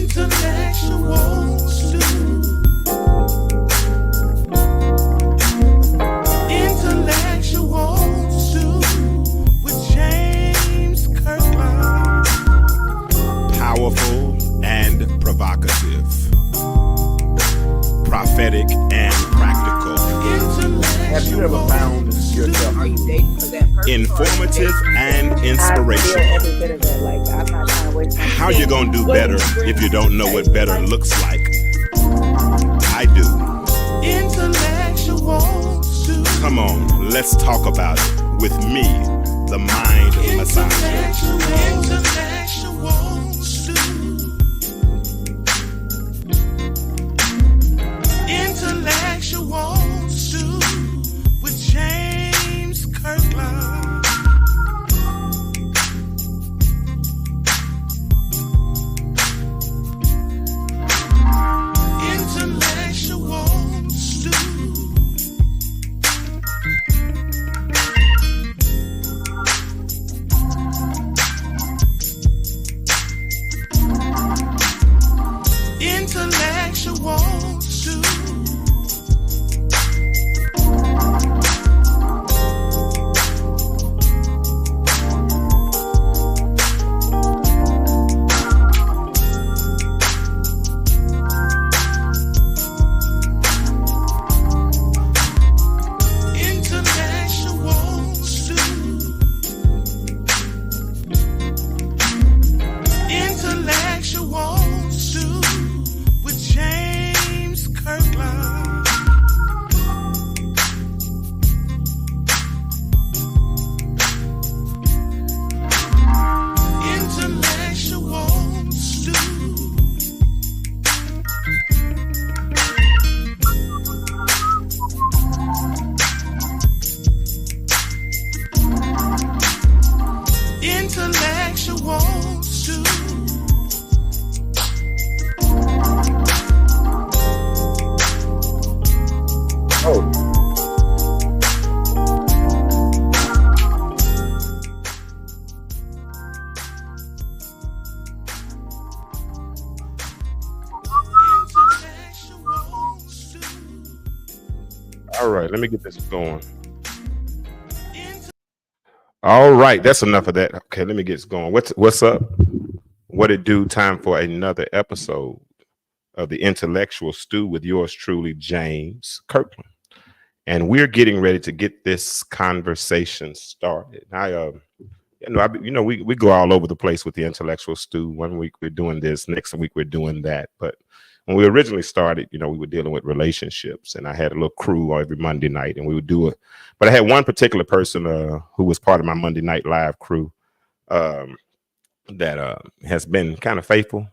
Intellectual stew. Intellectual stew with James Kirkland. Powerful and provocative, prophetic and practical, Have you ever found yourself? Are you dating for that person? informative and I feel inspirational. every bit of it. Like, I'm not trying to waste my How you gonna do better if you don't know what better looks like? I do. Intellectual stew. Come on, let's talk about it with me, the mind massager. Intellectual stew. Intellectual stew with James Kirkland. Intellectual stew. Intellectual stew. Intellectual stew. Intellectual stew with James Kirkland. Intellectual stew. Intellectual stew. Oh, Intellectual stew. All right, let me get this going. All right, that's enough of that. Okay, let me get this going. What's up? What it do? Time for another episode of the Intellectual Stew with yours truly, James Kirkland. And we're getting ready to get this conversation started. We go all over the place with the Intellectual Stew. One week we're doing this, next week we're doing that. But when we originally started, we were dealing with relationships, and I had a little crew every Monday night, and we would do it. But I had one particular person who was part of my Monday night live crew that has been kind of faithful,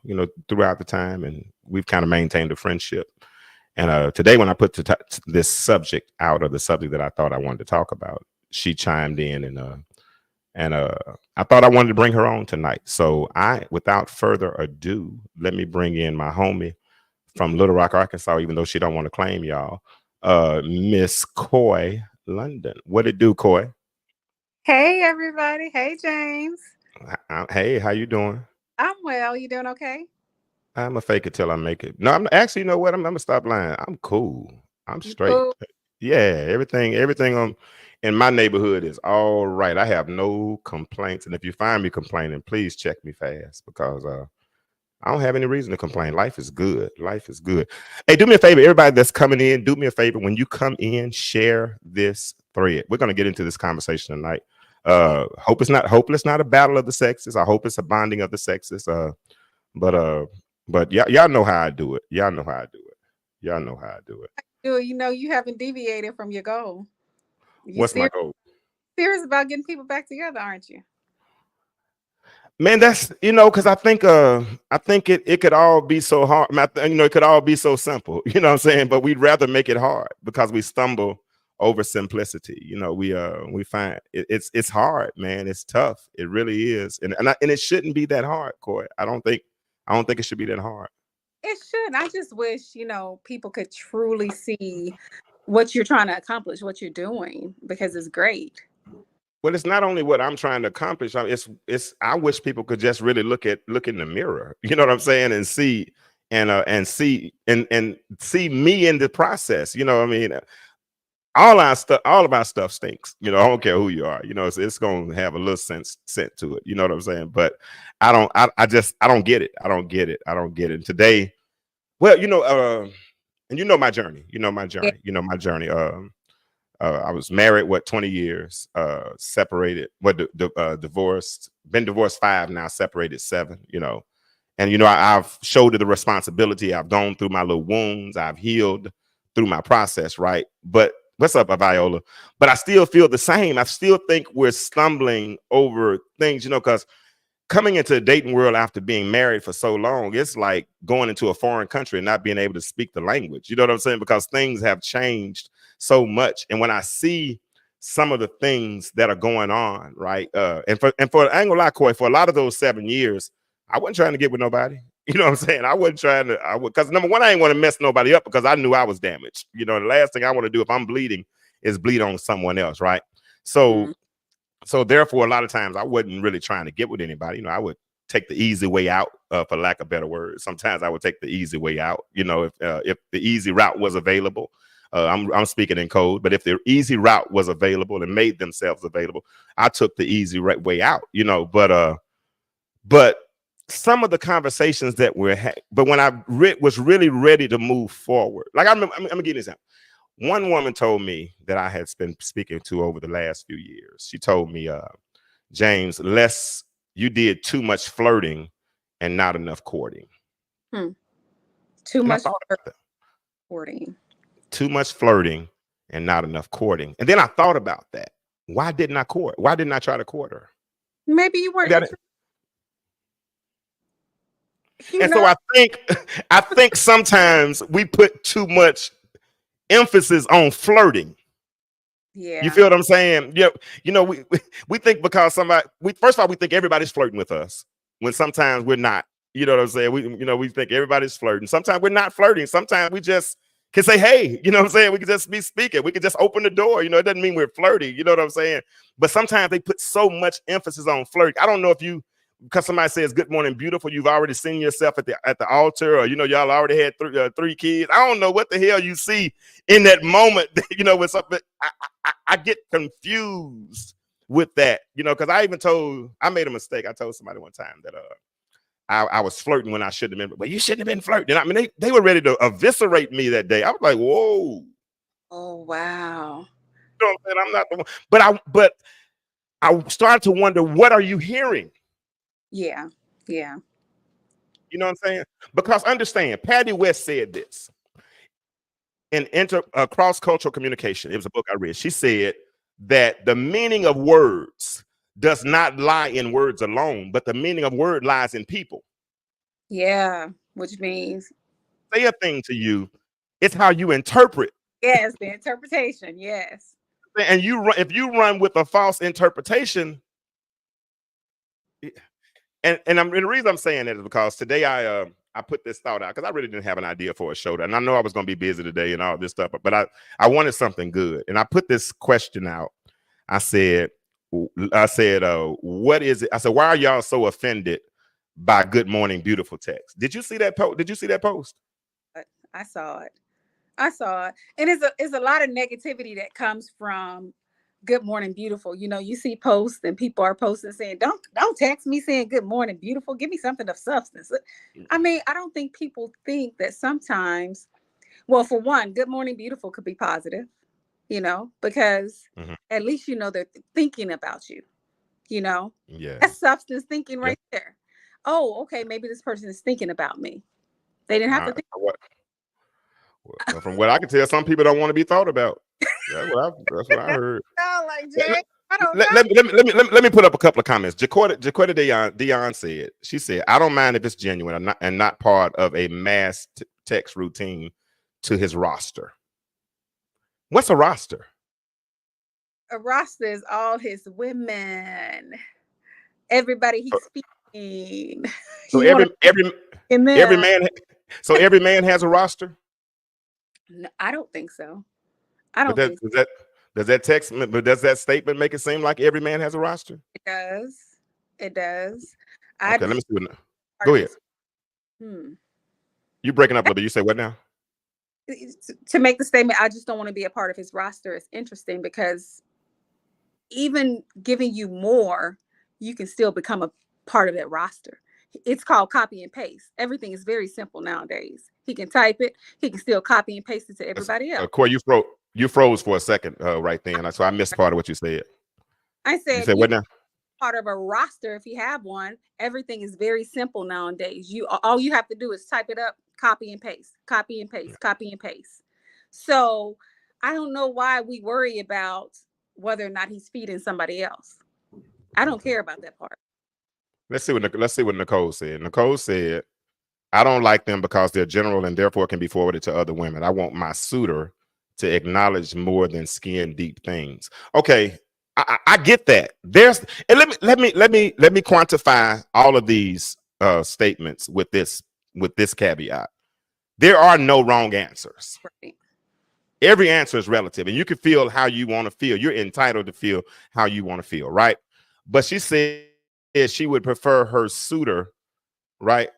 throughout the time, and we've kind of maintained a friendship. And today, when I put this subject out, or the subject that I thought I wanted to talk about, she chimed in, and I thought I wanted to bring her on tonight. So without further ado, let me bring in my homie from Little Rock, Arkansas, even though she don't want to claim y'all, Miss Coy London. What it do, Coy? Hey, everybody. Hey, James. Hey, how you doing? I'm well. You doing okay? I'm a fake it till I make it. No, I'm actually, you know what? I'm gonna stop lying. I'm cool. I'm You straight. cool? Yeah, everything in my neighborhood is all right. I have no complaints. And if you find me complaining, please check me fast, because I don't have any reason to complain. Life is good. Life is good. Hey, do me a favor, everybody that's coming in, do me a favor. When you come in, share this thread. We're gonna get into this conversation tonight. Hope it's not a battle of the sexes. I hope it's a bonding of the sexes. But y'all know how I do it. Y'all know how I do it. Y'all know how I do it. You haven't deviated from your goal. You What's my goal? serious about getting people back together, aren't you? Man, that's because I think it could all be so hard. It could all be so simple. You know what I'm saying? But we'd rather make it hard because we stumble over simplicity. We find it's hard, man. It's tough. It really is, and it shouldn't be that hard, Coy. I don't think it should be that hard. It should. I just wish, people could truly see what you're trying to accomplish, what you're doing, because it's great. Well, it's not only what I'm trying to accomplish. It's I wish people could just really look in the mirror. You know what I'm saying, and see and see me in the process. You know what I mean? All of our stuff stinks. You know, I don't care who you are. You know, it's going to have a little sense sent to it. You know what I'm saying? But I don't get it. I don't get it. And today, well, and you know my journey. I was married, 20 years, separated, divorced, been divorced 5 now, separated 7, and, I've shouldered the responsibility. I've gone through my little wounds. I've healed through my process. Right. But what's up, Viola? But I still feel the same. I still think we're stumbling over things, because coming into the dating world after being married for so long, it's like going into a foreign country and not being able to speak the language. You know what I'm saying? Because things have changed so much. And when I see some of the things that are going on, right? And for I ain't gonna lie, Coy, for a lot of those 7 years, I wasn't trying to get with nobody. You know what I'm saying? I wasn't trying to, because number one, I ain't want to mess nobody up because I knew I was damaged. The last thing I want to do if I'm bleeding is bleed on someone else, right? So therefore, a lot of times I wasn't really trying to get with anybody. I would take the easy way out, for lack of better words. Sometimes I would take the easy way out. If the easy route was available, I'm speaking in code. But if the easy route was available and made themselves available, I took the easy way out. But some of the conversations that but when I was really ready to move forward, like I'm gonna give you an example. One woman told me that I had been speaking to over the last few years. She told me, James, you did too much flirting and not enough courting. Too much courting. Too much flirting and not enough courting. And then I thought about that. Why didn't I court? Why didn't I try to court her? Maybe you weren't. So I think sometimes we put too much emphasis on flirting. Yeah. You feel what I'm saying? We think because first of all, we think everybody's flirting with us when sometimes we're not. You know what I'm saying? We think everybody's flirting. Sometimes we're not flirting. Sometimes we just can say, hey, you know what I'm saying? We can just be speaking. We can just open the door. It doesn't mean we're flirty. You know what I'm saying? But sometimes they put so much emphasis on flirting. I don't know if because somebody says good morning beautiful, you've already seen yourself at the altar, or y'all already had 3 kids. I don't know what the hell you see in that moment. With something, I get confused with that. Because I made a mistake. I told somebody one time that I was flirting when I shouldn't have been. But you shouldn't have been flirting. I mean, they were ready to eviscerate me that day. I was like, whoa. Oh wow. You know what I'm saying? I'm not the one. But I started to wonder, what are you hearing? Yeah. You know what I'm saying? Because understand, Patty West said this in cross-cultural communication. It was a book I read. She said that the meaning of words does not lie in words alone, but the meaning of word lies in people. Yeah, which means say a thing to you, it's how you interpret. Yes, the interpretation. Yes. And if you run with a false interpretation. And the reason I'm saying that is because today I put this thought out because I really didn't have an idea for a show, and I know I was going to be busy today and all this stuff, but I wanted something good, and I put this question out. I said, what is it? I said, why are y'all so offended by "Good Morning Beautiful" text? Did you see that post? I saw it. And it's a lot of negativity that comes from "Good Morning Beautiful." You see posts and people are posting saying, don't text me saying "Good morning beautiful." Give me something of substance. I mean, I don't think people think that sometimes, well, for one, "Good morning beautiful" could be positive, because at least they're thinking about you. Yeah, that's substance thinking right there. Oh, okay, maybe this person is thinking about me. They didn't have to think. Well, from what I can tell, some people don't want to be thought about. That's what I heard. Let me put up a couple of comments. Jaquetta Dion said, she said, I don't mind if it's genuine and not part of a mass text routine to his roster. What's a roster? A roster is all his women. Everybody he's speaking. So every man has a roster? No, I don't think so. I don't think so. Does that but does that statement make it seem like every man has a roster? It does. It does. I Okay, let me just see what. part Go of ahead. his hmm. You breaking up a little bit. You say what now? To make the statement, I just don't want to be a part of his roster. It's interesting because even giving you more, you can still become a part of that roster. It's called copy and paste. Everything is very simple nowadays. He can type it. He can still copy and paste it to everybody else. Corey, you froze for a second right then, so I missed part of what you said. I You said said you what now? part of a roster if you have one. Everything is very simple nowadays. All you have to do is type it up, copy and paste, copy and paste, copy and paste. So I don't know why we worry about whether or not he's feeding somebody else. I don't care about that part. Let's see what Nicole said. Nicole said, "I don't like them because they're general and therefore can be forwarded to other women. I want my suitor to acknowledge more than skin deep things." Okay, I get that. And let me quantify all of these statements with this caveat. There are no wrong answers. Right. Every answer is relative, and you can feel how you want to feel. You're entitled to feel how you want to feel, right? But she said she would prefer her suitor, right,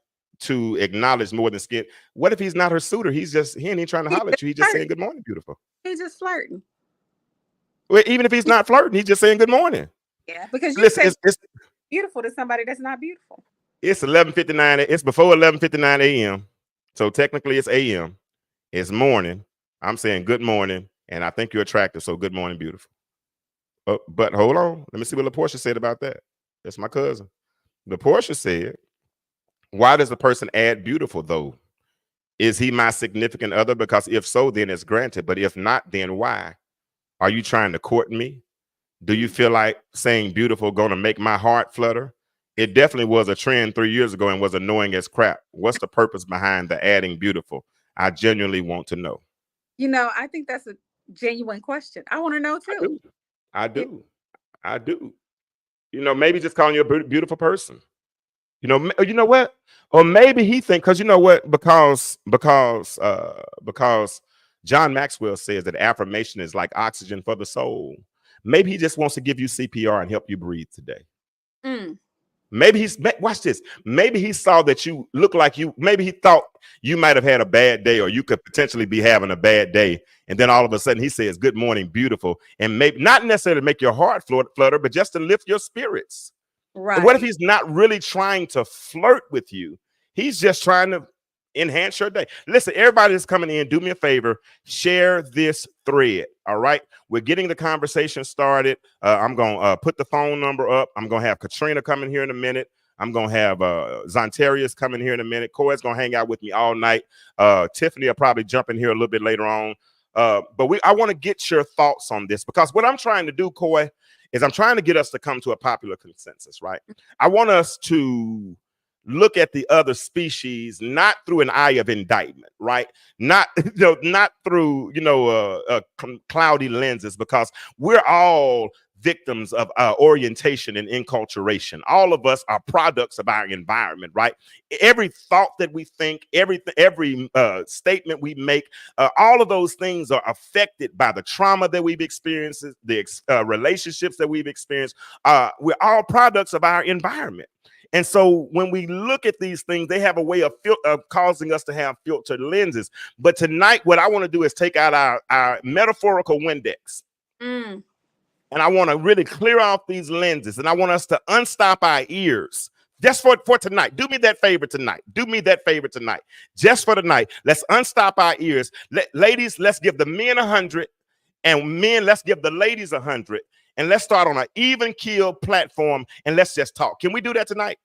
to acknowledge more than skin. What if he's not her suitor? He ain't even trying to holler at you. He's just saying good morning, beautiful. He's just flirting. Well, even if he's not flirting, he's just saying good morning. Yeah, because you Listen, say it's beautiful to somebody that's not beautiful. It's 11:59. It's before 11:59 a.m. So technically it's a.m. It's morning. I'm saying good morning, and I think you're attractive. So good morning, beautiful. But hold on. Let me see what LaPortia said about that. That's my cousin. LaPortia said, "Why does the person add beautiful though? Is he my significant other? Because if so, then it's granted. But if not, then why? Are you trying to court me? Do you feel like saying beautiful gonna make my heart flutter? It definitely was a trend 3 years ago and was annoying as crap. What's the purpose behind the adding beautiful? I genuinely want to know." I think that's a genuine question. I want to know too. I do. Maybe just calling you a beautiful person. You know what? Or maybe he think because you know what? Because John Maxwell says that affirmation is like oxygen for the soul. Maybe he just wants to give you CPR and help you breathe today. Mm. Maybe watch this. Maybe he saw that you look like you. Maybe he thought you might have had a bad day, or you could potentially be having a bad day. And then all of a sudden he says, "Good morning, beautiful." And maybe not necessarily to make your heart flutter, but just to lift your spirits. Right. And what if he's not really trying to flirt with you? He's just trying to enhance your day. Listen, everybody that's coming in, do me a favor, share this thread. All right, we're getting the conversation started. I'm gonna put the phone number up. I'm gonna have Katrina coming here in a minute. I'm gonna have Zontarius coming here in a minute. Corey's gonna hang out with me all night. Tiffany will probably jump in here a little bit later on. But I want to get your thoughts on this, because what I'm trying to do, Coy, is I'm trying to get us to come to a popular consensus, right? I want us to look at the other species not through an eye of indictment, right? Not through cloudy lenses, because we're all victims of orientation and enculturation. All of us are products of our environment, right? Every thought that we think, every statement we make, all of those things are affected by the trauma that we've experienced, the relationships that we've experienced. We're all products of our environment. And so when we look at these things, they have a way of causing us to have filtered lenses. But tonight, what I want to do is take out our metaphorical Windex. Mm. And I want to really clear off these lenses. And I want us to unstop our ears. Just for tonight. Do me that favor tonight. Do me that favor tonight. Just for tonight. Let's unstop our ears. Ladies, let's give the men 100. And men, let's give the ladies 100. And let's start on an even keel platform. And let's just talk. Can we do that tonight?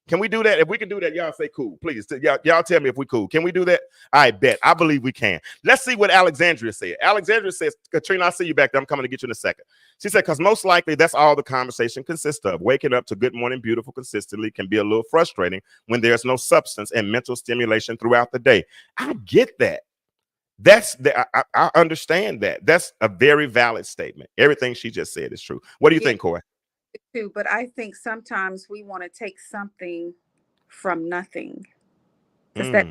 Can we do that? If we can do that, y'all say cool. Please, y'all tell me if we cool. Can we do that? I bet. I believe we can. Let's see what Alexandria said. Alexandria says, Katrina, I'll see you back there. I'm coming to get you in a second. She said, because most likely that's all the conversation consists of. Waking up to good morning, beautiful consistently can be a little frustrating when there's no substance and mental stimulation throughout the day. I get that. I understand that. That's a very valid statement. Everything she just said is true. What do you think, Coy? Too, but I think sometimes we want to take something from nothing. Does that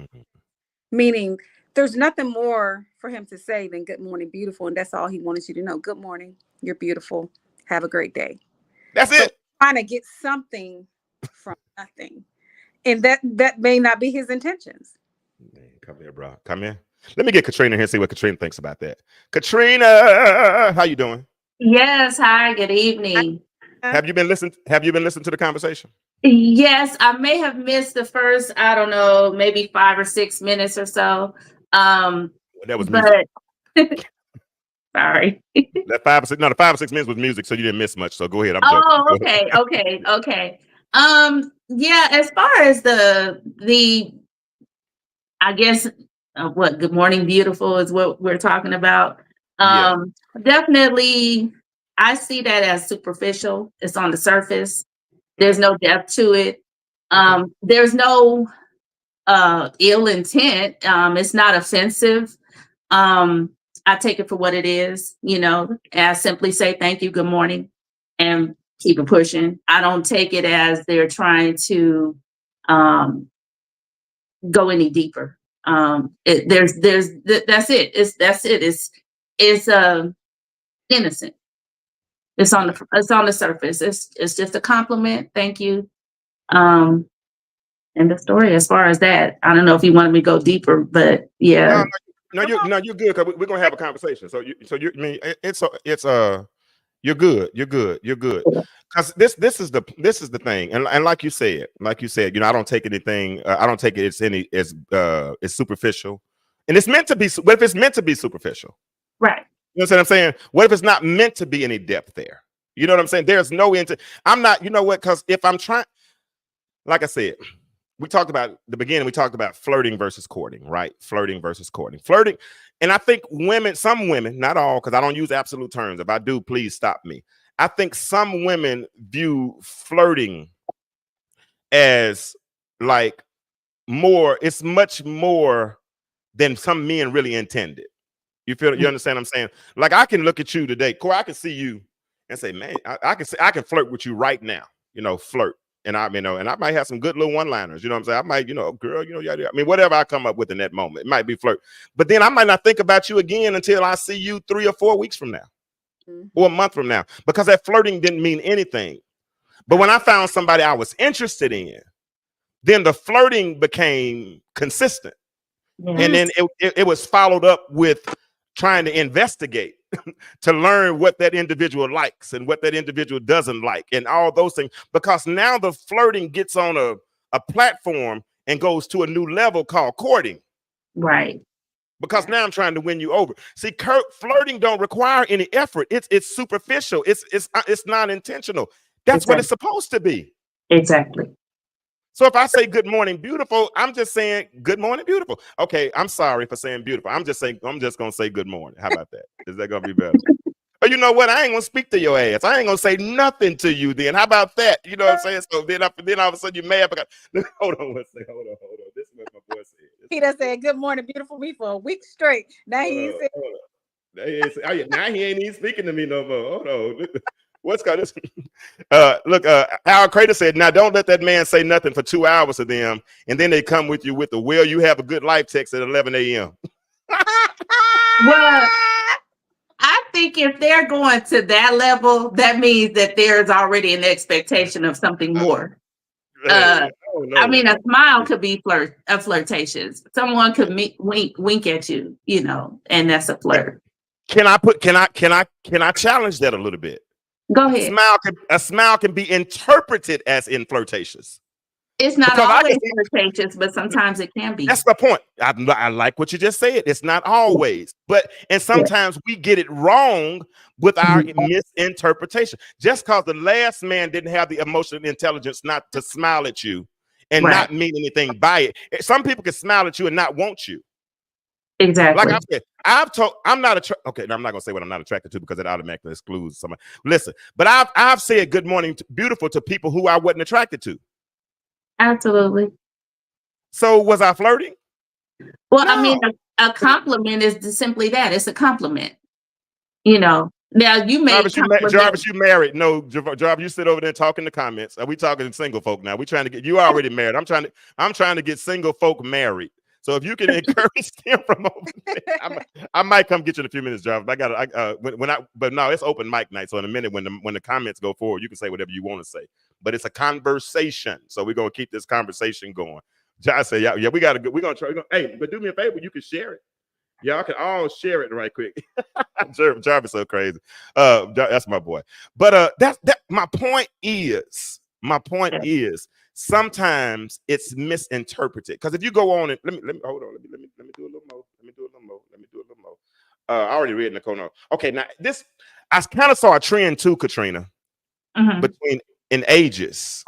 meaning there's nothing more for him to say than good morning, beautiful. And that's all he wanted you to know. Good morning. You're beautiful. Have a great day. That's So it. trying to get something from nothing. And that may not be his intentions. Man, come here, bro. Come here. Let me get Katrina here and see what Katrina thinks about that. Katrina, how you doing? Yes, hi, good evening. Have you been listening to the conversation? Yes, I may have missed the first, I don't know, maybe 5 or 6 minutes or so. That was music. But sorry. That 5 or 6, no, the 5 or 6 minutes was music, so you didn't miss much. So go ahead. I'm joking. Oh, okay. Yeah, as far as the I guess what Good Morning Beautiful is what we're talking about. Yeah. Definitely I see that as superficial. It's on the surface. There's no depth to it. There's no ill intent. It's not offensive. I take it for what it is, and I simply say thank you, good morning, and keep it pushing. I don't take it as they're trying to go any deeper. That's it. That's it. It's innocent. It's on the surface. It's just a compliment. Thank you. And the story as far as that, I don't know if you wanted me to go deeper, but yeah. No, you're good. Cause we're gonna have a conversation. So you're good. You're good. Cause this is the thing, and like you said, I don't take anything. I don't take it it's superficial, and it's meant to be. What if it's meant to be superficial? Right. You know what I'm saying? What if it's not meant to be any depth there? You know what I'm saying? There's no I'm not. You know what? Because if I'm trying, like I said. We talked about the beginning. We talked about flirting versus courting, right? Flirting versus courting. Flirting, and I think some women, not all, because I don't use absolute terms. If I do, please stop me. I think some women view flirting as like more. It's much more than some men really intended. You understand what I'm saying? Like I can look at you today, Corey. I can see you and say, man, I can flirt with you right now. Flirt. And I might have some good little one-liners, you know what I'm saying? I might, girl, yada. I mean, whatever I come up with in that moment, it might be flirt. But then I might not think about you again until I see you 3 or 4 weeks from now, or a month from now, because that flirting didn't mean anything. But when I found somebody I was interested in, then the flirting became consistent. Yes. And then it was followed up with trying to investigate to learn what that individual likes and what that individual doesn't like and all those things, because now the flirting gets on a platform and goes to a new level called courting. Right. Because now I'm trying to win you over. See, flirting don't require any effort. It's superficial. It's not intentional. That's what it's supposed to be. Exactly. So if I say good morning, beautiful, I'm just saying good morning, beautiful. Okay, I'm sorry for saying beautiful. I'm just gonna say good morning. How about that? Is that gonna be better? Or you know what? I ain't gonna speak to your ass. I ain't gonna say nothing to you then. How about that? You know what I'm saying? So then all of a sudden you're mad because hold on. This is what my boy said. He done said good morning, beautiful me for a week straight. Now he said now he ain't even speaking to me no more. Hold on. What's got this? Look, Howard Crater said, now don't let that man say nothing for 2 hours to them, and then they come with you with the "will you have a good life" text at 11 a.m. Well, I think if they're going to that level, that means that there's already an expectation of something more. I mean, a smile could be flirtatious. Someone could wink at you, and that's a flirt. Can I challenge that a little bit? Go ahead. A smile can be interpreted as flirtatious. It's not always flirtatious, but sometimes it can be. That's the point. I like what you just said. It's not always, and sometimes we get it wrong with our misinterpretation. Just because the last man didn't have the emotional intelligence not to smile at you and not mean anything by it. Some people can smile at you and not want you. Exactly. Like I said, I'm not okay. No, I'm not gonna say what I'm not attracted to because it automatically excludes somebody. Listen, but I've said good morning, beautiful to people who I wasn't attracted to. Absolutely. So was I flirting? Well, no. I mean, a compliment is simply that. It's a compliment. Now you may Jarvis, you married? No, Jarvis, you sit over there talking the comments. Are we talking single folk now? We trying to get you already married. I'm trying to get single folk married. So if you can encourage them from over there, I might come get you in a few minutes, Jarvis. I got but no, it's open mic night. So in a minute, when the comments go forward, you can say whatever you want to say. But it's a conversation, so we're gonna keep this conversation going. Josh said, "Yeah, we're gonna try. Hey, but do me a favor, you can share it. Y'all can all share it right quick." Jarvis so crazy. That's my boy. But that my point is sometimes it's misinterpreted. Because if you go on and let me hold on, let me do a little more. I already read Nicole. No. Okay, now this I kind of saw a trend too, Katrina, between in ages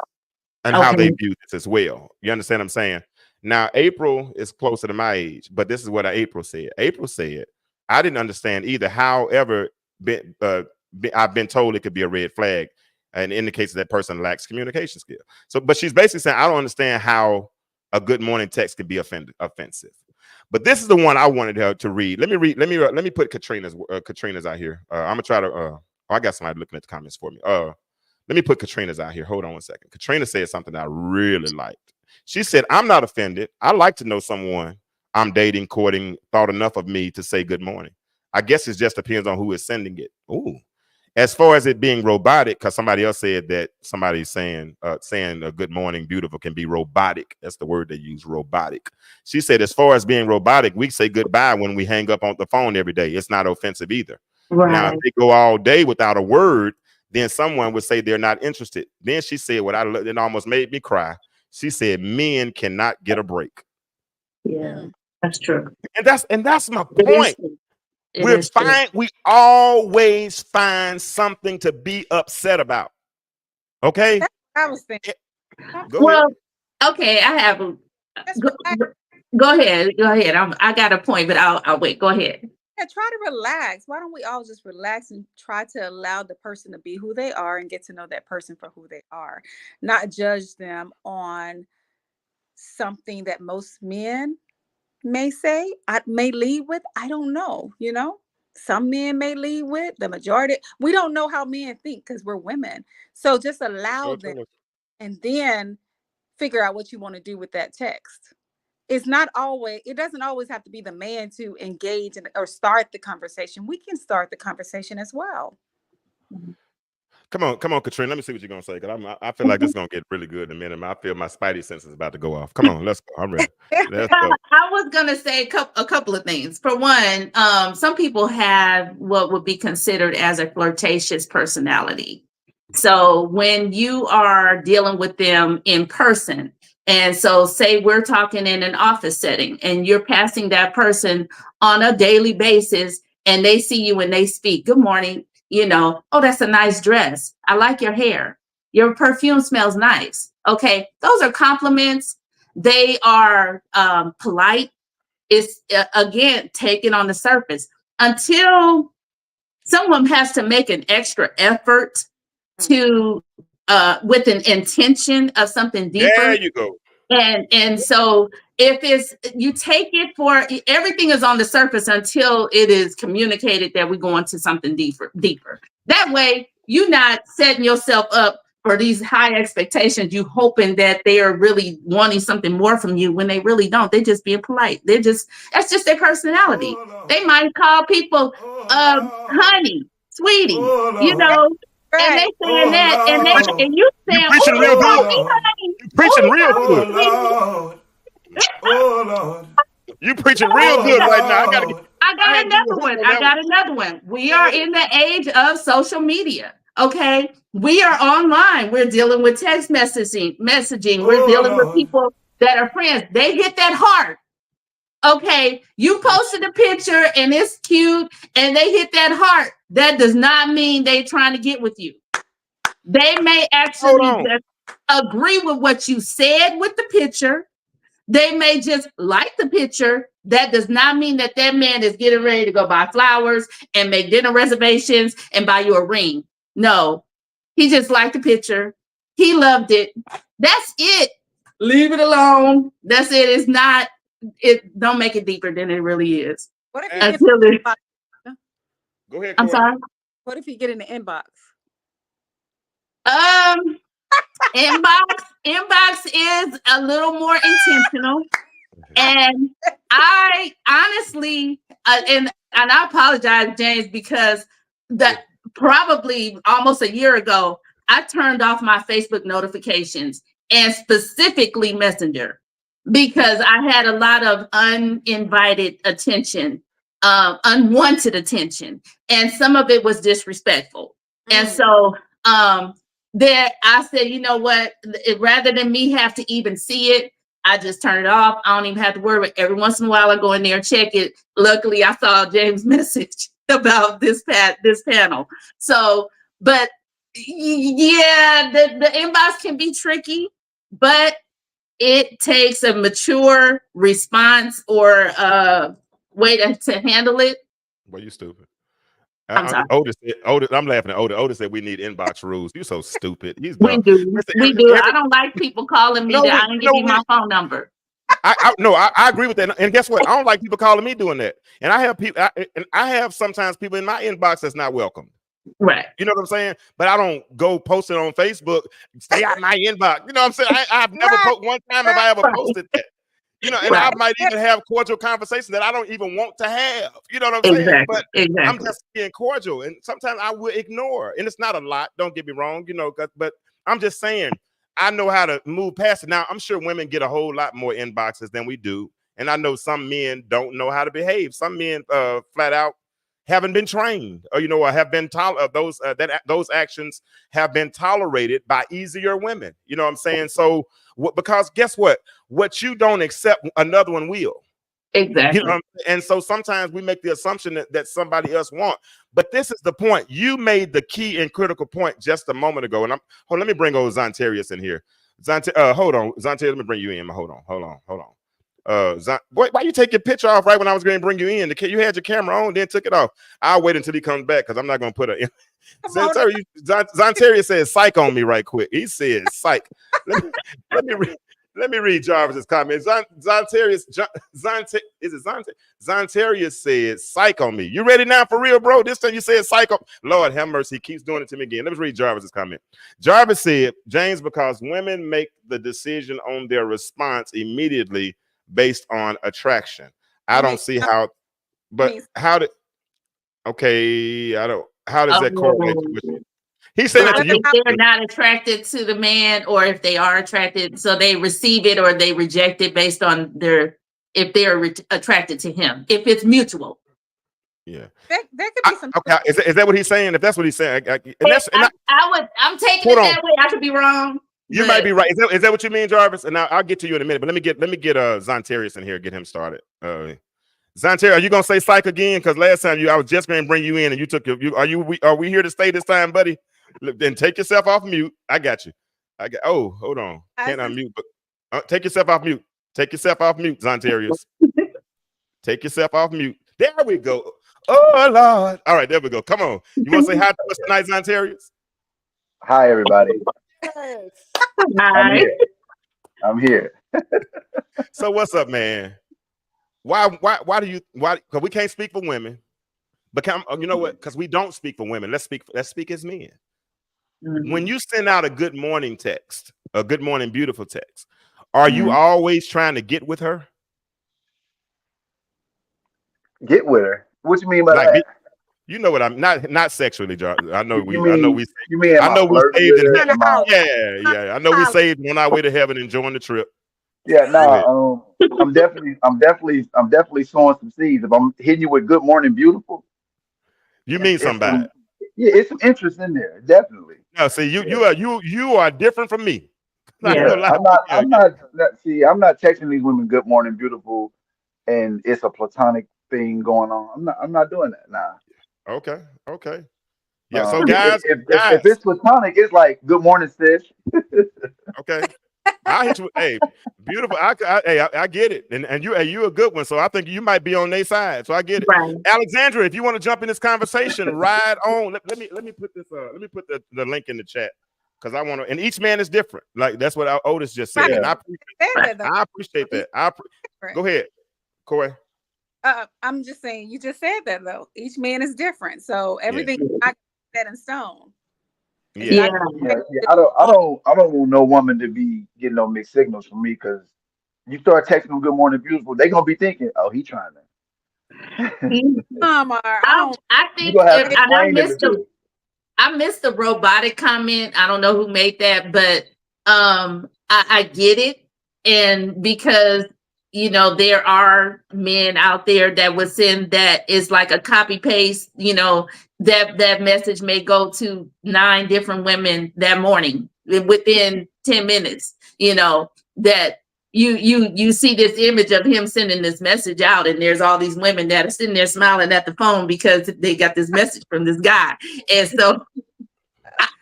and how they view this as well. You understand what I'm saying? Now, April is closer to my age, but this is what April said. April said, I didn't understand either. However, I've been told it could be a red flag and indicates that person lacks communication skill. So, but she's basically saying, I don't understand how a good morning text could be offensive. But this is the one I wanted her to read. Let me put Katrina's out here. I'm gonna try to. I got somebody looking at the comments for me. Let me put Katrina's out here. Hold on one second. Katrina said something that I really liked. She said, I'm not offended. I like to know someone I'm dating, courting, thought enough of me to say good morning. I guess it just depends on who is sending it. Ooh. As far as it being robotic, because somebody else said that somebody's saying a good morning, beautiful can be robotic. That's the word they use, robotic. She said, as far as being robotic, we say goodbye when we hang up on the phone every day. It's not offensive either. Right. Now, if they go all day without a word, then someone would say they're not interested. Then she said, it almost made me cry. She said, men cannot get a break. Yeah, that's true. And that's my point. We always find something to be upset about. Okay. I was thinking. Go ahead. Okay, I have go ahead. I got a point, but I'll wait. Go ahead. Yeah, try to relax. Why don't we all just relax and try to allow the person to be who they are and get to know that person for who they are, not judge them on something that most men may say, may lead with. I don't know, some men may lead with, the majority. We don't know how men think because we're women. So just allow them and then figure out what you want to do with that text. It doesn't always have to be the man to engage or start the conversation. We can start the conversation as well. Come on, Katrina. Let me see what you're gonna say, because I feel like this is gonna get really good in a minute. I feel my spidey sense is about to go off. Come on, let's go. I'm ready. Let's go. I was gonna say a couple of things. For one, some people have what would be considered as a flirtatious personality. So when you are dealing with them in person, and so say we're talking in an office setting and you're passing that person on a daily basis and they see you and they speak, good morning, oh, that's a nice dress. I like your hair. Your perfume smells nice. Okay. Those are compliments. They are polite. It's again, taken on the surface until someone has to make an extra effort to with an intention of something deeper. There you go. And so if you take it for everything is on the surface until it is communicated that we're going to something deeper. That way, you're not setting yourself up for these high expectations. You hoping that they are really wanting something more from you when they really don't. They're just being polite. That's just their personality. They might call people honey, sweetie, Right. and they saying that, and you saying, you preaching real good. You preaching real good. Oh Lord. You preaching real good right now. I got another one. We are in the age of social media. Okay, we are online. We're dealing with text messaging. We're dealing with people that are friends. They hit that heart. Okay, you posted a picture and it's cute and they hit that heart. That does not mean they're trying to get with you. They may actually just agree with what you said with the picture. They may just like the picture. That does not mean that man is getting ready to go buy flowers and make dinner reservations and buy you a ring. No, he just liked the picture. He loved it. That's it. Leave it alone. That's it. Don't make it deeper than it really is. What if Go ahead. I'm sorry. What if you get in the inbox? Inbox is a little more intentional. And I honestly, and I apologize, James, because that probably almost a year ago, I turned off my Facebook notifications and specifically Messenger because I had a lot of uninvited attention, unwanted attention, and some of it was disrespectful. And so then I said, you know what? Rather than me have to even see it, I just turn it off. I don't even have to worry. Every once in a while, I go in there and check it. Luckily, I saw James' message about this panel. So, but yeah, the inbox can be tricky, but it takes a mature response or way to handle it. Well, you stupid. I'm sorry. Otis, I'm laughing at Otis. Otis said we need inbox rules. You're so stupid. He's We dumb. do. Listen, We do. I don't like people calling me No, that I we- didn't give no, you my phone number. I agree with that. And guess what? I don't like people calling me doing that. And I have people, I have sometimes people in my inbox that's not welcome. Right. You know what I'm saying? But I don't go post it on Facebook. Stay out my inbox. You know what I'm saying? I've never one time have I ever posted that. You know, and I might even have cordial conversations that I don't even want to have. You know what I'm saying? But I'm just being cordial, and sometimes I will ignore. And it's not a lot. Don't get me wrong. You know, but I'm just saying I know how to move past it. Now I'm sure women get a whole lot more inboxes than we do, and I know some men don't know how to behave. Some men flat out haven't been trained, or or have been those actions have been tolerated by easier women. You know what I'm saying? So because guess what you don't accept, another one will. Exactly. You know, and so sometimes we make the assumption that somebody else wants. But this is the point. You made the key and critical point just a moment ago. And let me bring old Zontarius in here. Hold on, Zontarius, let me bring you in. Hold on. Why you take your picture off right when I was going to bring you in? You had your camera on, then took it off. I'll wait until he comes back because I'm not going to put it in. Zontarius says psych on me right quick. He says psych. Let me read Jarvis's comment. Zontarius said psych on me. You ready now for real, bro? This time you said psych on. Lord have mercy. He keeps doing it to me again. Let me read Jarvis's comment. Jarvis said, James, because women make the decision on their response immediately based on attraction. I don't see how, but how did, okay, I don't, how does that correlate with you? He said that if they're not attracted to the man, or if they are attracted, so they receive it or they reject it based on if they're attracted to him, if it's mutual. Yeah, that could be some. Okay, is that what he's saying? If that's what he's saying, I'm taking it that way. I could be wrong. You might be right. Is that what you mean, Jarvis? And I'll get to you in a minute. But let me get Zontarius in here, get him started. Zontarius, are you gonna say psych again? Because last time I was just gonna bring you in, and you took are we here to stay this time, buddy? Then take yourself off mute. I got you. Hold on. Can't unmute, but take yourself off mute. Take yourself off mute, Zontarius. Take yourself off mute. There we go. Oh Lord. All right, there we go. Come on. You want to say hi to us tonight, Zontarius? Hi, everybody. Hi. I'm here. So what's up, man? Why do you because we can't speak for women, but you know what? Because we don't speak for women. Let's speak as men. Mm-hmm. When you send out a good morning text, a good morning beautiful text, are you always trying to get with her? Get with her? What you mean by that? You know what I'm not sexually, John. I know we saved it. Yeah. I know we saved on our way to heaven, enjoying the trip. Yeah, no, I'm definitely sowing some seeds. If I'm hitting you with good morning beautiful, you mean somebody. Yeah, it's some interest in there, definitely. No, see, you are different from me. Yeah, I'm not texting these women good morning beautiful and it's a platonic thing going on. I'm not doing that now. Okay. Yeah, so guys, if it's platonic, it's like good morning, sis. Okay. I hit you. Hey, beautiful. I get it, and you a good one. So I think you might be on their side. So I get it. Right. Alexandra, if you want to jump in this conversation, ride on. Let me put this. Let me put the link in the chat because I want to. And each man is different. Like that's what Otis just said. Right. And I appreciate that. Go ahead, Corey. I'm just saying. You just said that though. Each man is different. So everything is not set in stone. Yeah. I don't want no woman to be getting no mixed signals from me because You start texting them "Good morning, beautiful," they gonna be thinking, "Oh, he trying to." Omar, I You think gonna have to and explain them a bit. I missed the robotic comment. I don't know who made that, but I get it. And because there are men out there that would send that is like a copy paste, that message may go to 9 different women that morning within 10 minutes, that you see this image of him sending this message out, and there's all these women that are sitting there smiling at the phone because they got this message from this guy. And so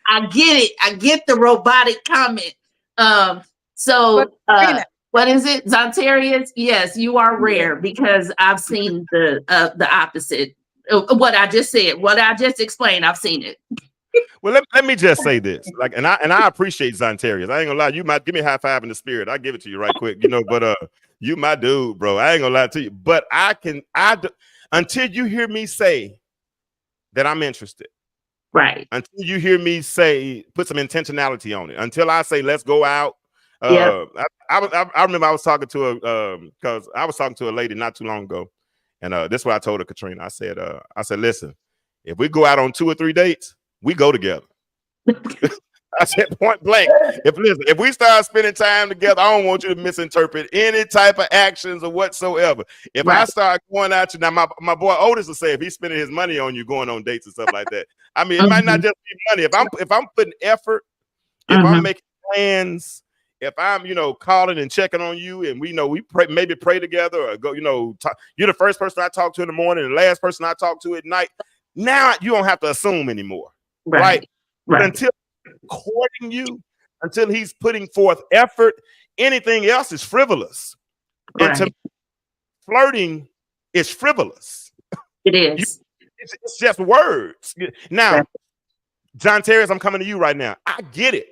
I get it. I get the robotic comment. What is it? Zontarius? Yes, you are rare because I've seen the opposite. What I just said, what I just explained, I've seen it. Well, let me just say this, and I appreciate Zontarius. I ain't gonna lie, you might give me a high five in the spirit. I'll give it to you right quick, but you my dude, bro. I ain't gonna lie to you, but until you hear me say that I'm interested, right? Until you hear me say put some intentionality on it, until I say let's go out. I remember I was talking to because I was talking to a lady not too long ago, and this is what I told her, Katrina. I said, listen, if we go out on 2 or 3 dates, we go together. I said point blank. If we start spending time together, I don't want you to misinterpret any type of actions or whatsoever. If I start going out to now, my boy Otis will say if he's spending his money on you going on dates and stuff like that. I mean, it might not just be money. If I'm putting effort, if I'm making plans, if I'm calling and checking on you, and we pray together or go, you're the first person I talk to in the morning, and the last person I talk to at night. Now you don't have to assume anymore. Right. But until courting you, until he's putting forth effort, anything else is frivolous. Right. And to flirting is frivolous. It is. It's just words. Now, Zontarius, I'm coming to you right now. I get it.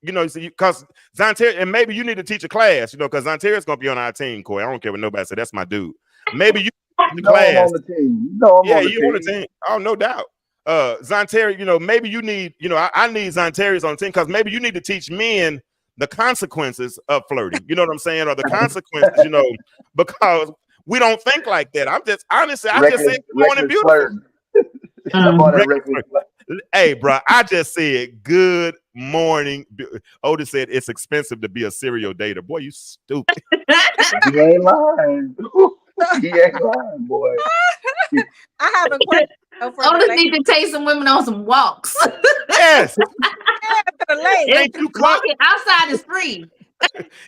Because Zontarius, and maybe you need to teach a class, because Zontarius is going to be on our team, Corey. I don't care what nobody said. That's my dude. Maybe you teach the class. I'm on the team. I'm on the team. Oh, no doubt. Zontarius, maybe you need, I need Zontarius on the team because maybe you need to teach men the consequences of flirting. You know what I'm saying? Or the consequences, because we don't think like that. I'm just honestly, I just said good morning, beautiful. Hey, bro, I just said good morning. Otis said it's expensive to be a serial dater. Boy, you stupid. He ain't lying. He ain't lying, boy. I have a question. Otis need to take some women on some walks. Yes. Can't you cook? Walking outside is free.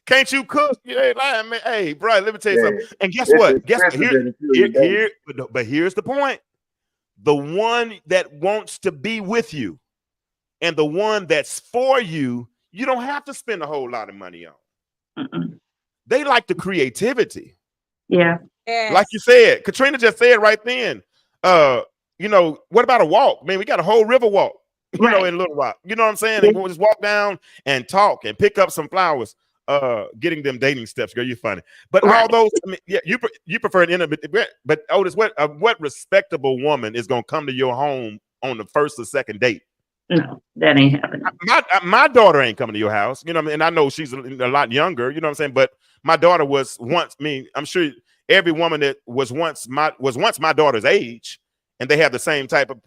Can't you cook? You ain't lying, man. Hey, bro, let me tell you something. And guess what? But here's the point. The one that wants to be with you and the one that's for you, you don't have to spend a whole lot of money on. They like the creativity. Yeah. Yes. Like you said, Katrina just said right then, what about a walk? Man, we got a whole river walk, in Little Rock. You know what I'm saying? And we'll just walk down and talk and pick up some flowers, getting them dating steps. Girl, you're funny. But all those, you prefer an intimate, but Otis, what respectable woman is going to come to your home on the first or second date? No, that ain't happening. My daughter ain't coming to your house, and I know she's a lot younger, you know what I'm saying? But my daughter was once, I'm sure every woman that was once my daughter's age, and they have the same type of,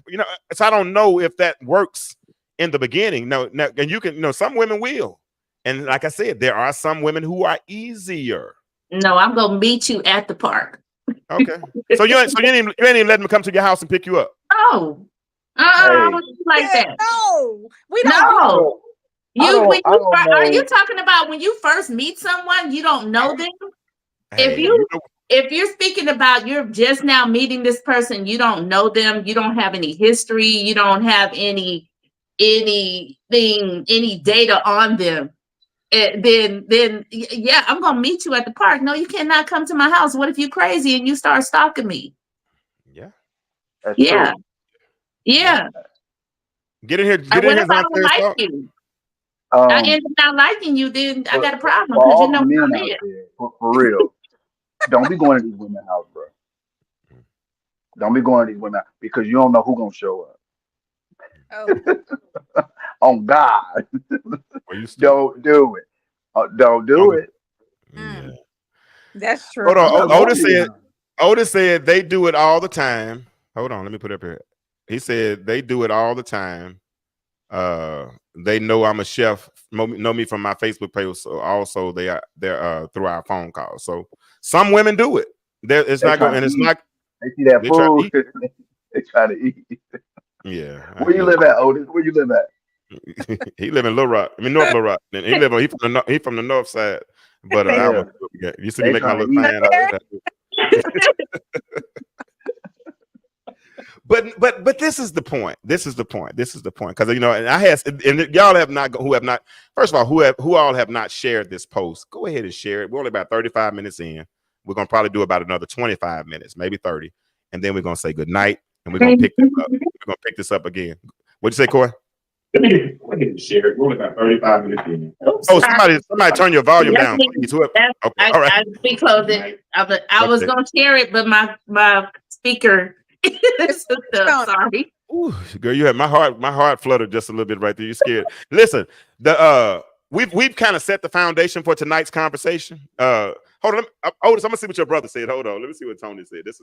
so I don't know if that works in the beginning. No, and you can, some women will. And like I said, there are some women who are easier. No, I'm going to meet you at the park. Okay. So you ain't even letting me come to your house and pick you up? No. I don't like that. No. We don't. No. Are you talking about when you first meet someone, you don't know them? Hey, if you're speaking about you're just now meeting this person, you don't know them, you don't have any history, you don't have any data on them, then yeah, I'm gonna meet you at the park. No, you cannot come to my house. What if you're crazy and you start stalking me? Yeah. That's yeah. true. Yeah. Get in here. What if I don't like you? I end up not liking you, then I got a problem because you know men out there, for real. Don't be going to these women's house, bro. Don't be going to these women because you don't know who's gonna show up. Oh. On God. Don't do it. Don't do it. Yeah. That's true. Hold on. Good Otis said they do it all the time. Hold on, let me put it up here. He said they do it all the time. They know I'm a chef, know me from my Facebook page. So also they're through our phone calls. So some women do it. It's not going, and it's not. They see that They try to food. They try to eat. Yeah. Where you live at, Otis? Where you live at? He live in Little Rock. I mean North Little Rock. And he from the north side. But I don't know. You see me make my little sign out. But this is the point. This is the point. Because and I had, and y'all have not, who have not. First of all, who all have not shared this post? Go ahead and share it. We're only about 35 minutes in. We're gonna probably do about another 25 minutes, maybe 30, and then we're gonna say good night, and we're gonna pick this up. We're gonna pick this up again. What'd you say, Corey? Go ahead and share it. We're only about 35 minutes in. Oh, somebody turn your volume down, please. Okay, all right. I we close it. I was gonna share it, but my speaker. Sorry. Ooh, girl, you had my heart fluttered just a little bit right there. You scared. Listen, we've kind of set the foundation for tonight's conversation. Hold on, Otis, I'm gonna see what your brother said. Hold on, let me see what Tony said. This,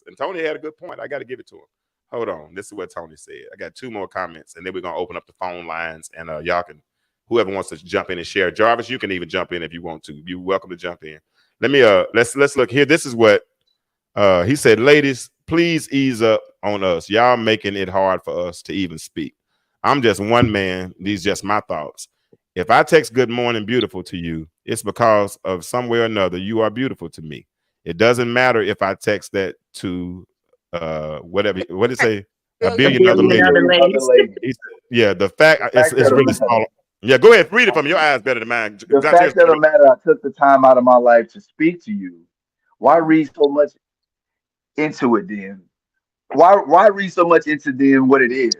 and Tony had a good point. I got to give it to him. Hold on, this is what Tony said. I got 2 more comments, and then we're gonna open up the phone lines, and y'all can, whoever wants to jump in and share. Jarvis, you can even jump in if you want to. You're welcome to jump in. Let me let's look here. This is what he said. Ladies, please ease up on us. Y'all making it hard for us to even speak. I'm just one man. These just my thoughts. If I text good morning beautiful to you, it's because of some way or another you are beautiful to me. It doesn't matter if I text that to whatever, what did it say? A billion other ladies. Yeah, the fact it's really small. Yeah, go ahead, read it from your eyes better than mine. The fact of the matter, I took the time out of my life to speak to you. Why read so much into it then? Why read so much into then what it is?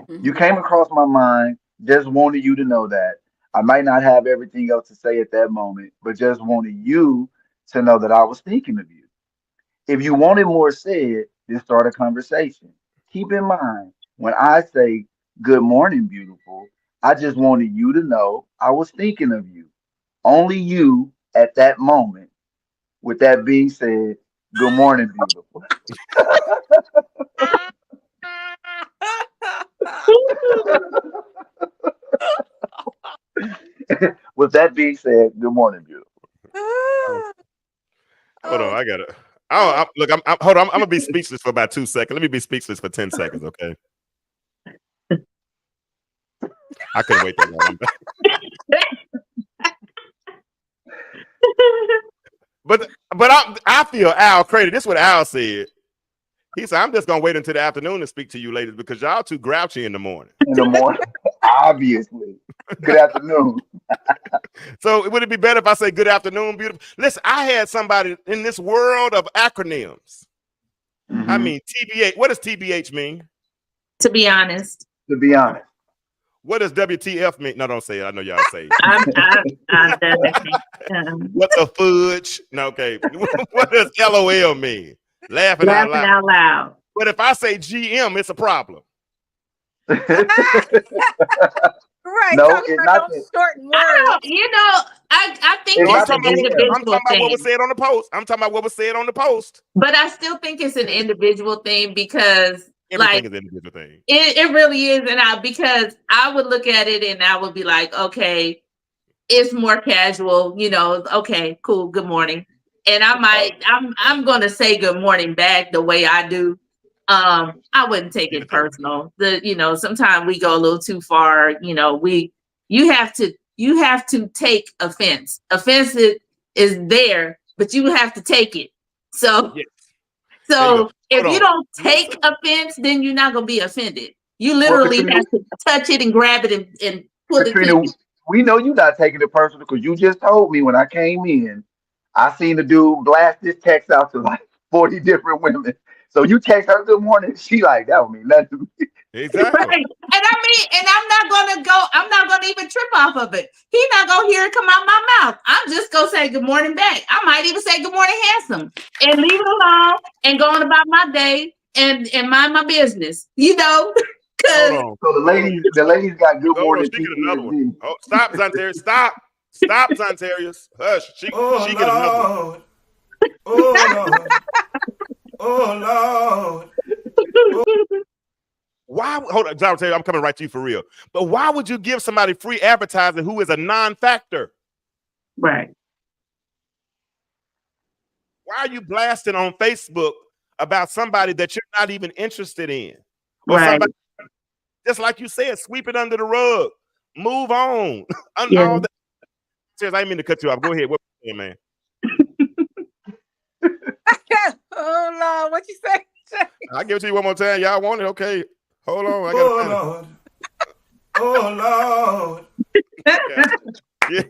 You came across my mind, just wanted you to know that. I might not have everything else to say at that moment, but just wanted you to know that I was thinking of you. If you wanted more said, then start a conversation. Keep in mind, when I say good morning, beautiful, I just wanted you to know I was thinking of you. Only you at that moment. With that being said, good morning, beautiful. With that being said, good morning, beautiful. Hold on, I got it. Look, hold on. I'm gonna be speechless for about 2 seconds. Let me be speechless for 10 seconds, okay? I couldn't wait that long. But I feel Al crazy. This is what Al said. He said, I'm just gonna wait until the afternoon to speak to you ladies because y'all too grouchy in the morning. In the morning, obviously. Good afternoon. So would it be better if I say good afternoon, beautiful? Listen, I had somebody in this world of acronyms. I mean, TBH. What does TBH mean? To be honest. To be honest. What does WTF mean? No, don't say it. I know y'all say it. What's a fudge? No, okay. What does LOL mean? Laughing out loud. But if I say GM, it's a problem. Right. No, it's not. Short words. I think it's an individual I'm talking about thing. what was said on the post. I'm talking about what was said on the post. But I still think it's an individual thing because everything is an individual thing. It really is. And because I would look at it and I would be like, okay, it's more casual, okay, cool, good morning. And I'm gonna say good morning back the way I do. I wouldn't take it personal. Sometimes we go a little too far. You have to take offense. Offense is there, but you have to take it. So, yes. If you don't take offense, then you're not gonna be offended. You literally have to touch it and grab it and put Katrina, it. We know you're not taking it personal because you just told me when I came in, I seen the dude blast this text out to like 40 different women. So you text her good morning, she like, that would mean nothing to me. Exactly. Right. And I'm not gonna even trip off of it. He's not gonna hear it come out my mouth. I'm just gonna say good morning back. I might even say good morning, handsome, and leave it alone and go on about my day and mind my business. Hold on. So the ladies got good morning. She get another one. Oh, stop, Zanterius. Stop, Zanterius. Hush. She get another one. why? Hold on, John, I'm coming right to you for real. But why would you give somebody free advertising who is a non-factor? Right. Why are you blasting on Facebook about somebody that you're not even interested in? Or Right. somebody, just like you said, sweep it under the rug. Move on. Yeah. All that. Serious, I didn't mean to cut you off. Go ahead. What you saying, man? Oh Lord, what you say? I'll give it to you one more time. Y'all want it? Okay. Hold on. I got Oh, Lord. Oh, Lord. okay. Yeah.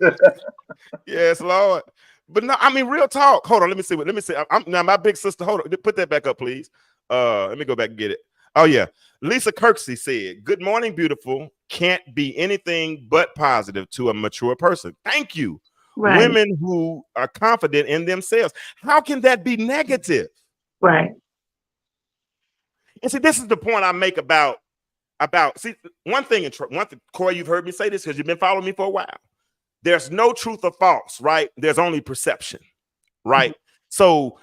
Yes, Lord. But no, I mean, real talk. Hold on. Let me see. Let me see. Now, my big sister. Hold on. Put that back up, please. Let me go back and get it. Oh, yeah. Lisa Kirksey said, "Good morning, beautiful. Can't be anything but positive to a mature person." Thank you. Right. Women who are confident in themselves. How can that be negative? Right. And see, this is the point I make about see, one thing, Corey, you've heard me say this because you've been following me for a while. There's no truth or false, right? There's only perception, right? Mm-hmm. So,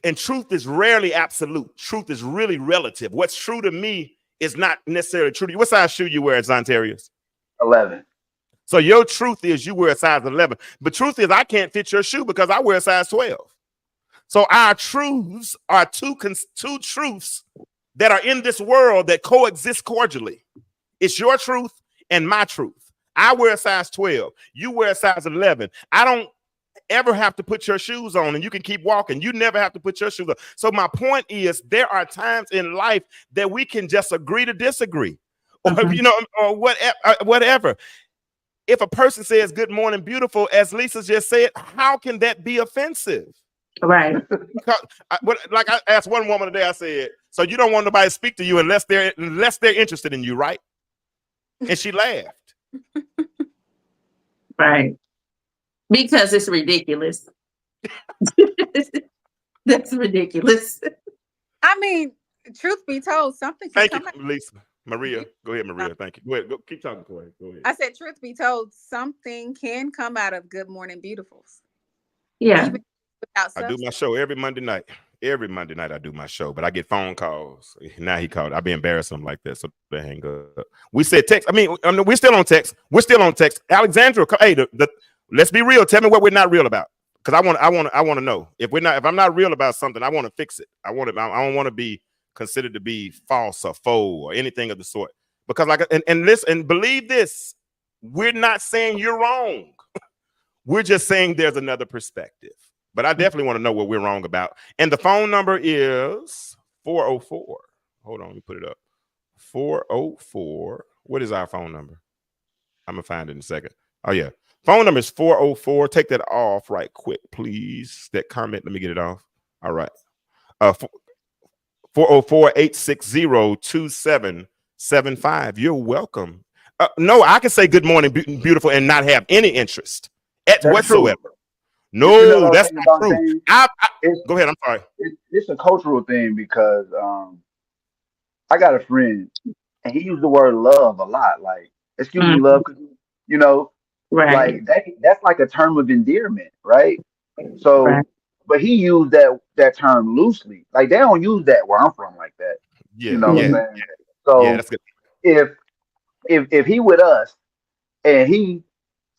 and truth is rarely absolute. Truth is really relative. What's true to me is not necessarily true to you. What size shoe you wear, Zontarius? 11. So your truth is you wear a size 11. But truth is I can't fit your shoe because I wear a size 12. So our truths are two truths that are in this world that coexist cordially. It's your truth and my truth. I wear a size 12. You wear a size 11. I don't ever have to put your shoes on and you can keep walking. You never have to put your shoes on. So my point is there are times in life that we can just agree to disagree or, or whatever. If a person says good morning, beautiful, as Lisa just said, how can that be offensive? Right. Like I asked one woman today, I said, so you don't want nobody to speak to you unless they're interested in you, right? And she laughed. Right. Because it's ridiculous. That's ridiculous. I mean, truth be told, something can Thank come you, out. Lisa. Maria. Go ahead, Maria. Thank you. Go ahead. Keep talking, Corey. Go ahead. I said, truth be told, something can come out of Good Morning Beautifuls. Yeah. Even without I do my show every Monday night. Every Monday night I do my show, but I get phone calls. Now he called. I'll be embarrassing him like that, so they hang up. We said text. I mean, we're still on text. We're still on text. Alexandra, hey, let's be real. Tell me what we're not real about, because I want to know if I'm not real about something. I want to fix it. I don't want to be considered to be false or faux or anything of the sort. Because and listen and believe this, we're not saying you're wrong. We're just saying there's another perspective. But I definitely want to know what we're wrong about. And the phone number is 404. Hold on, let me put it up. 404. What is our phone number? I'm going to find it in a second. Oh, yeah. Phone number is 404. Take that off right quick, please. That comment, let me get it off. All right. 404-860-2775. You're welcome. No, I can say good morning, beautiful, and not have any interest whatsoever. True. No, that's not true. Go ahead. I'm sorry. It's a cultural thing because I got a friend and he used the word love a lot. Like, excuse me, love, right. Like that's like a term of endearment, right? So, right. But he used that term loosely. Like they don't use that where I'm from like that. Yeah, you know what I'm saying? So yeah, that's good. If he with us and he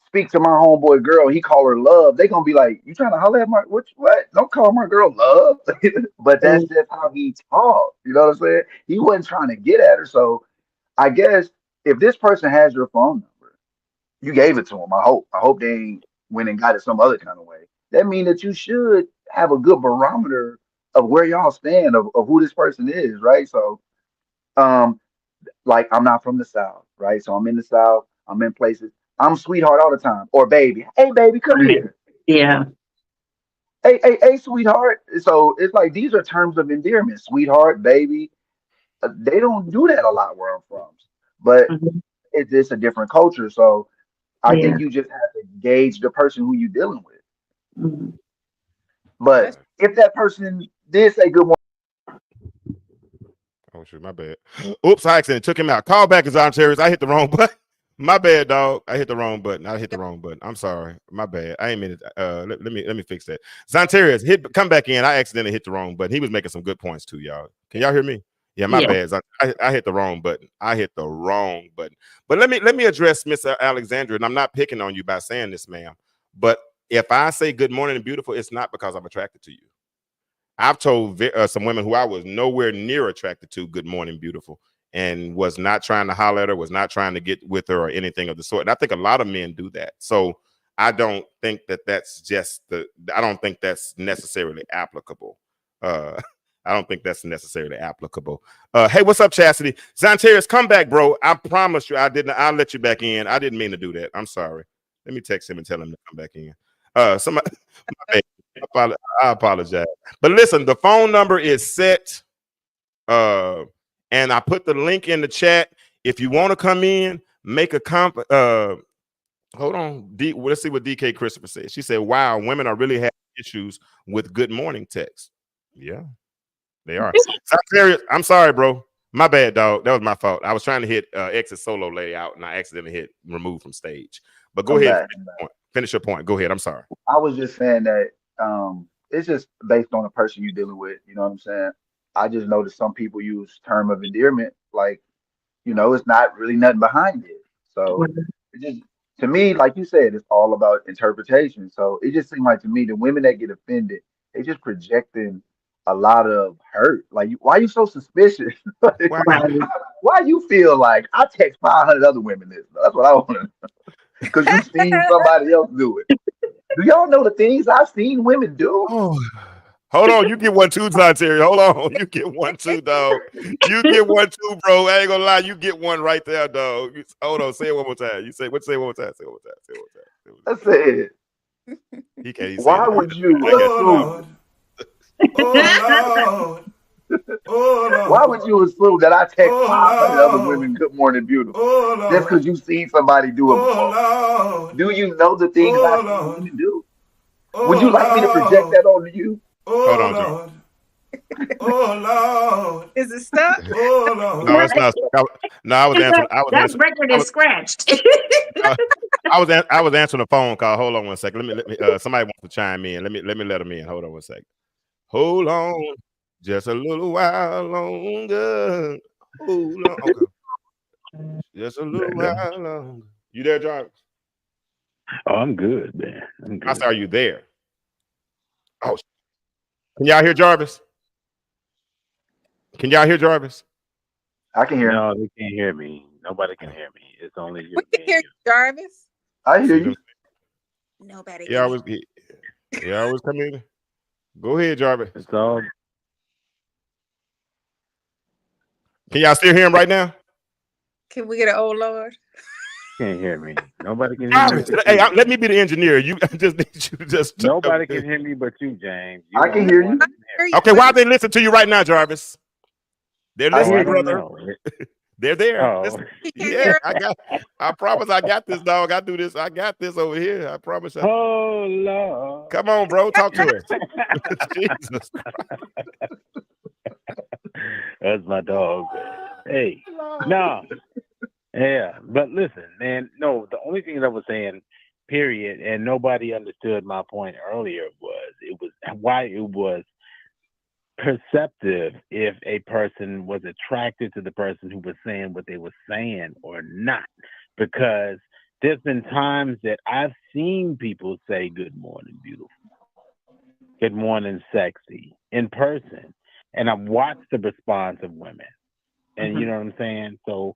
speak to my homeboy girl, he call her love, they gonna be like, you trying to holler at my what? Don't call my girl love. But that's just how he talked. You know what I'm saying? He wasn't trying to get at her. So I guess if this person has your phone number, you gave it to him. I hope they ain't went and got it some other kind of way. That means that you should have a good barometer of where y'all stand of who this person is, right? So like I'm not from the South, right? So I'm in the South, I'm in places. I'm sweetheart all the time. Or baby. Hey, baby, come here. Yeah. Hey, sweetheart. So it's like these are terms of endearment. Sweetheart, baby. They don't do that a lot where I'm from. But it's just a different culture. So I think you just have to gauge the person who you're dealing with. But if that person did say good morning. Oh, shoot, my bad. Oops, I accidentally took him out. Call back as Zontarius. I hit the wrong button. My bad, dog. I hit the wrong button. I'm sorry. My bad. I ain't mean it. Let me fix that. Zontarius, come back in. I accidentally hit the wrong button. He was making some good points too, y'all. Can y'all hear me? Yeah, my Yeah. bad. I hit the wrong button. I hit the wrong button. But let me address Miss Alexandra, and I'm not picking on you by saying this, ma'am. But if I say good morning and beautiful, it's not because I'm attracted to you. I've told some women who I was nowhere near attracted to good morning, beautiful, and was not trying to holler at her, was not trying to get with her or anything of the sort. And I think a lot of men do that. So I don't think that's just I don't think that's necessarily applicable. I don't think that's necessarily applicable. Hey, what's up, Chastity? Zontarius, come back, bro. I promise you, I'll let you back in. I didn't mean to do that. I'm sorry. Let me text him and tell him to come back in. Somebody, I apologize. But listen, the phone number is set. And I put the link in the chat. If you want to come in, make a hold on. Let's see what DK Christopher said. She said, wow, women are really having issues with good morning text. Yeah. They are. I'm sorry, bro. My bad, dog. That was my fault. I was trying to hit exit solo layout and I accidentally hit remove from stage. But go ahead. Finish your point. Go ahead. I'm sorry. I was just saying that it's just based on the person you're dealing with. You know what I'm saying? I just noticed some people use term of endearment, like, it's not really nothing behind it. So it just, to me, like you said, it's all about interpretation. So it just seemed like to me the women that get offended, they just projecting a lot of hurt. Like, why are you so suspicious? Why you feel like I text 500 other women this? That's what I want to know. Because you've seen somebody else do it. Do y'all know the things I've seen women do? Oh. Hold on, you get one too, Terry. Hold on, you get one too, dog. You get one too, bro. I ain't gonna lie, you get one right there, dog. Hold on, say it one more time. You say what? Say it one more time. Say it one more time. Say it one more time. I said, he can't. Why would you? Oh, Lord. Oh, Lord. Why would you assume that I text 500 other women good morning, beautiful? Just because you've seen somebody do it before. Do you know the things I've seen women do? Would you like me to project that onto you? Hold on, Joe. Oh, Lord. Is it stuck? Oh, Lord. No, it's not. I was answering. That's record is scratched. I was answering a phone call. Hold on one second. Let me. Somebody wants to chime in. Let me let them in. Hold on one second. Hold on, just a little while longer. Hold on. Okay. Just a little while longer. You there, Jarvis? Oh, I'm good, man. I'm good. I saw, are you there? Oh, can y'all hear Jarvis? Can y'all hear Jarvis? I can hear. No, they can't hear me. Nobody can hear me. It's only you. We can hear you, Jarvis. I hear you. Nobody. Yeah, always come in. Go ahead, Jarvis. It's all. Can y'all still hear him right now? Can we get an oh Lord? Can't hear me. Nobody can hear me. Hey, let me be the engineer. You just need you to just. Nobody can hear me but you, James. I can hear you. Okay, why they listen to you right now, Jarvis? They're listening, brother. They're there. Oh. Yeah, I promise I got this, dog. I do this. I got this over here. I promise. Oh, Lord. Come on, bro. Talk to us. Jesus Christ. That's my dog. Hey, no. Yeah, but listen, man, no, the only thing that I was saying, period, and nobody understood my point earlier was why it was perceptive if a person was attracted to the person who was saying what they were saying or not. Because there's been times that I've seen people say good morning, beautiful, good morning, sexy in person, and I've watched the response of women. And you know what I'm saying? So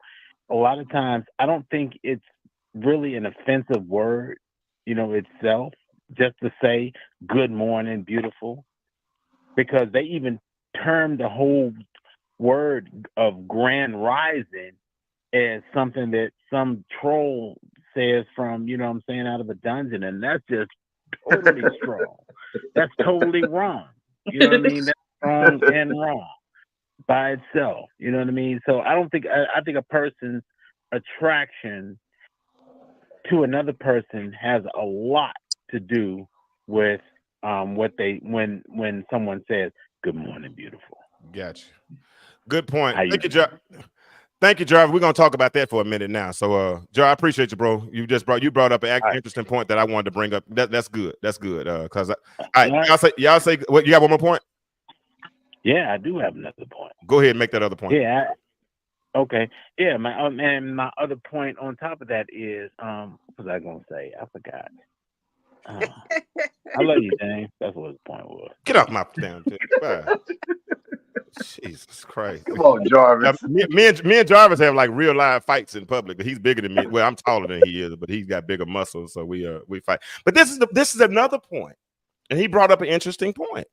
a lot of times I don't think it's really an offensive word, itself, just to say good morning, beautiful, because they even term the whole word of grand rising as something that some troll says from, out of a dungeon. And that's just totally strong. That's totally wrong. You know what I mean? That's wrong and wrong by itself. You know what I mean? So I think a person's attraction to another person has a lot to do with when someone says good morning, beautiful. Gotcha. Good point. Thank you, Jarvis. We're gonna talk about that for a minute now. So Jar, I appreciate you, bro. You brought up an interesting point that I wanted to bring up. That's good. That's good. Cause y'all say what, you got one more point? Yeah, I do have another point. Go ahead and make that other point. Yeah. Okay. Yeah. And my other point on top of that is, what was I gonna say? I forgot. I love you, James. That's what his point was. Get off my damn thing. Bye. Jesus Christ. Come on, Jarvis. Me and Jarvis have like real live fights in public. He's bigger than me. Well, I'm taller than he is, but he's got bigger muscles, so we fight. But this is another point, and he brought up an interesting point.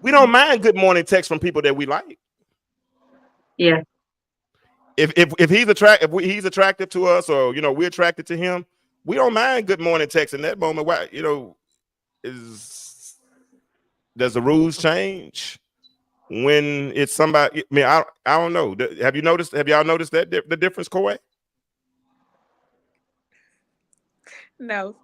We don't mind good morning texts from people that we like. Yeah. If he's he's attractive to us, or we're attracted to him, we don't mind good morning texts in that moment. Why does the rules change when it's somebody? I mean, I don't know. Have y'all noticed that the difference, Koe? No.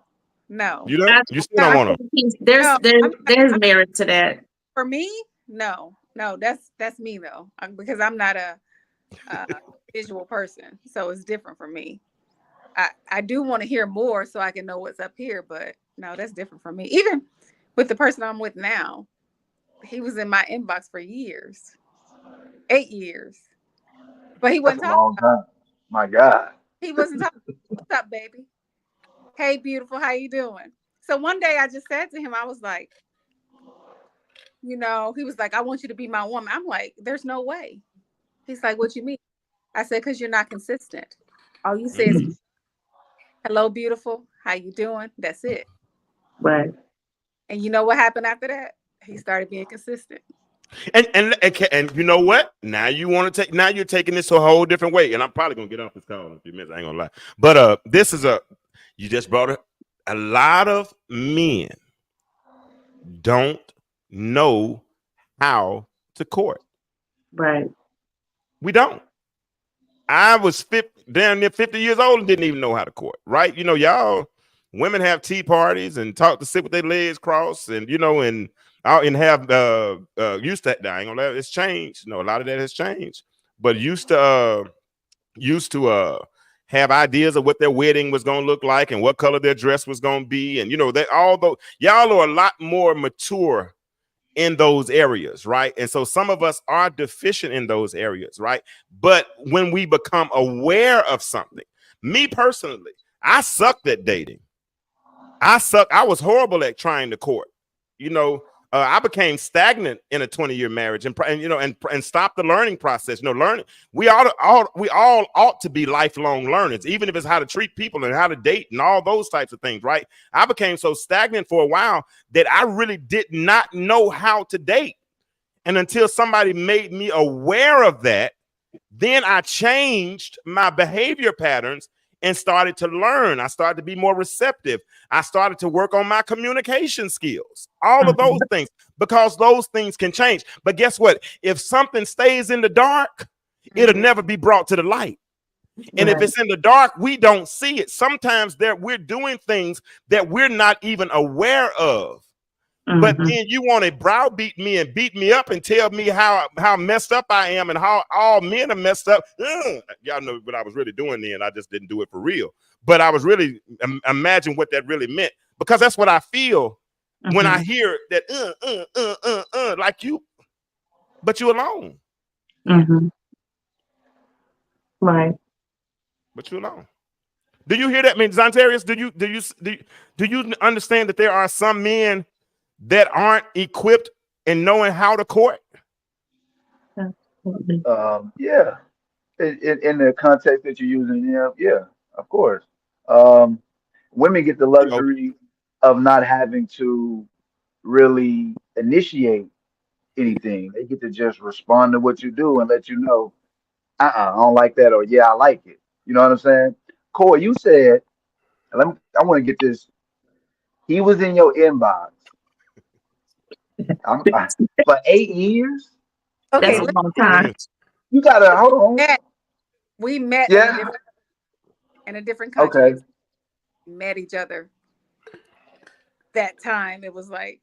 You don't. You still don't want to. There's merit to that. For me, no. That's me though, because I'm not a visual person, so it's different for me. I do want to hear more so I can know what's up here, but no, that's different for me. Even with the person I'm with now, he was in my inbox for years, 8 years, but he wasn't That's a long talking. time. My God. He wasn't talking. What's up, baby? Hey, beautiful, how you doing? So one day I just said to him, I was like, he was like, I want you to be my woman. I'm like, there's no way. He's like, what you mean? I said, because you're not consistent. All you say is, hello, beautiful. How you doing? That's it. Right. And you know what happened after that? He started being consistent. And you know what? Now you're taking this to a whole different way. And I'm probably gonna get off this call in a few minutes. I ain't gonna lie. But you just brought a lot of men don't know how to court. Right. We don't. I was damn near 50 years old and didn't even know how to court, right? Y'all women have tea parties and talk to sit with their legs crossed, and have used to. I ain't gonna let it's changed. A lot of that has changed, but used to have ideas of what their wedding was gonna look like and what color their dress was gonna be, and that although y'all are a lot more mature in those areas, right? And so some of us are deficient in those areas, right? But when we become aware of something, me personally, I sucked at dating. I was horrible at trying to court. I became stagnant in a 20-year marriage and stopped the learning process. Learning. We all ought to be lifelong learners, even if it's how to treat people and how to date and all those types of things, right? I became so stagnant for a while that I really did not know how to date. And until somebody made me aware of that, then I changed my behavior patterns and started to learn. I started to be more receptive. I started to work on my communication skills, all of those things, because those things can change. But guess what? If something stays in the dark, it'll never be brought to the light. And if it's in the dark, we don't see it. Sometimes we're doing things that we're not even aware of. But then you want to browbeat me and beat me up and tell me how messed up I am and how all men are messed up. Y'all know what I was really doing then. I just didn't do it for real. But I was really imagine what that really meant, because that's what I feel when I hear that like you, but you alone. Right. But you alone. Do you hear that? I mean, Zontarius, do you understand that there are some men that aren't equipped in knowing how to court? Yeah. In the context that you're using, yeah, of course. Women get the luxury of not having to really initiate anything. They get to just respond to what you do and let you know, I don't like that, or yeah, I like it. You know what I'm saying? Corey, you said, I want to get this. He was in your inbox for 8 years. Okay, That's a long time. You gotta hold on. We met in a different country. Okay. We met each other that time. It was like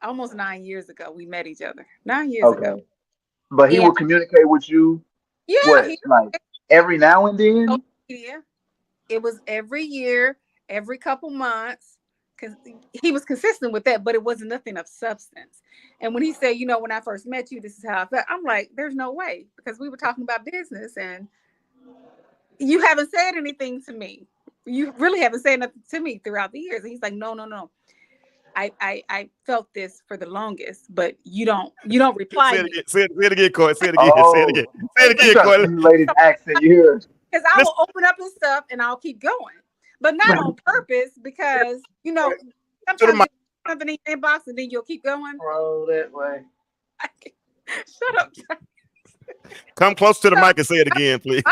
almost 9 years ago. We met each other 9 years ago. But he would communicate with you. Yeah, like every now and then. Yeah, it was every year, every couple months, because he was consistent with that, but it wasn't nothing of substance. And when he said, you know, when I first met you, this is how I felt, I'm like, there's no way, because we were talking about business and you haven't said anything to me. You really haven't said nothing to me throughout the years. And he's like, no. I felt this for the longest, but you don't reply. Say it again, Corey. Say it again. Oh, Say it again. Say it again, Corey. Ladies accent, you hear? Because I will open up and stuff and I'll keep going, but not on purpose, because you know sometimes you something in your inbox and then you'll keep going. Roll that way. Shut up. Come close to the mic and say it again, please.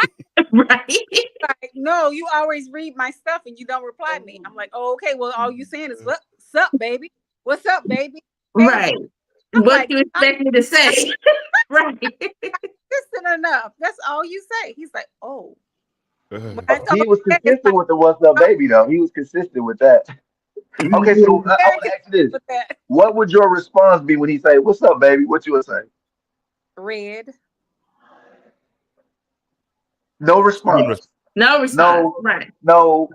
Right. Like, no, you always read my stuff and you don't reply to me. I'm like, oh, okay, well, all you saying is what's up, baby? What's up, baby? Right. I'm What like, do you expect me to say? Right. consistent enough. That's all you say. He's like, oh. When I He told was him that, it's consistent with the "What's up, baby?" though. He was consistent with that. Okay, so I very want to ask you this: with that. what would your response be when he say, "What's up, baby?" What you would say? Red. No response. No response. No. Right. No.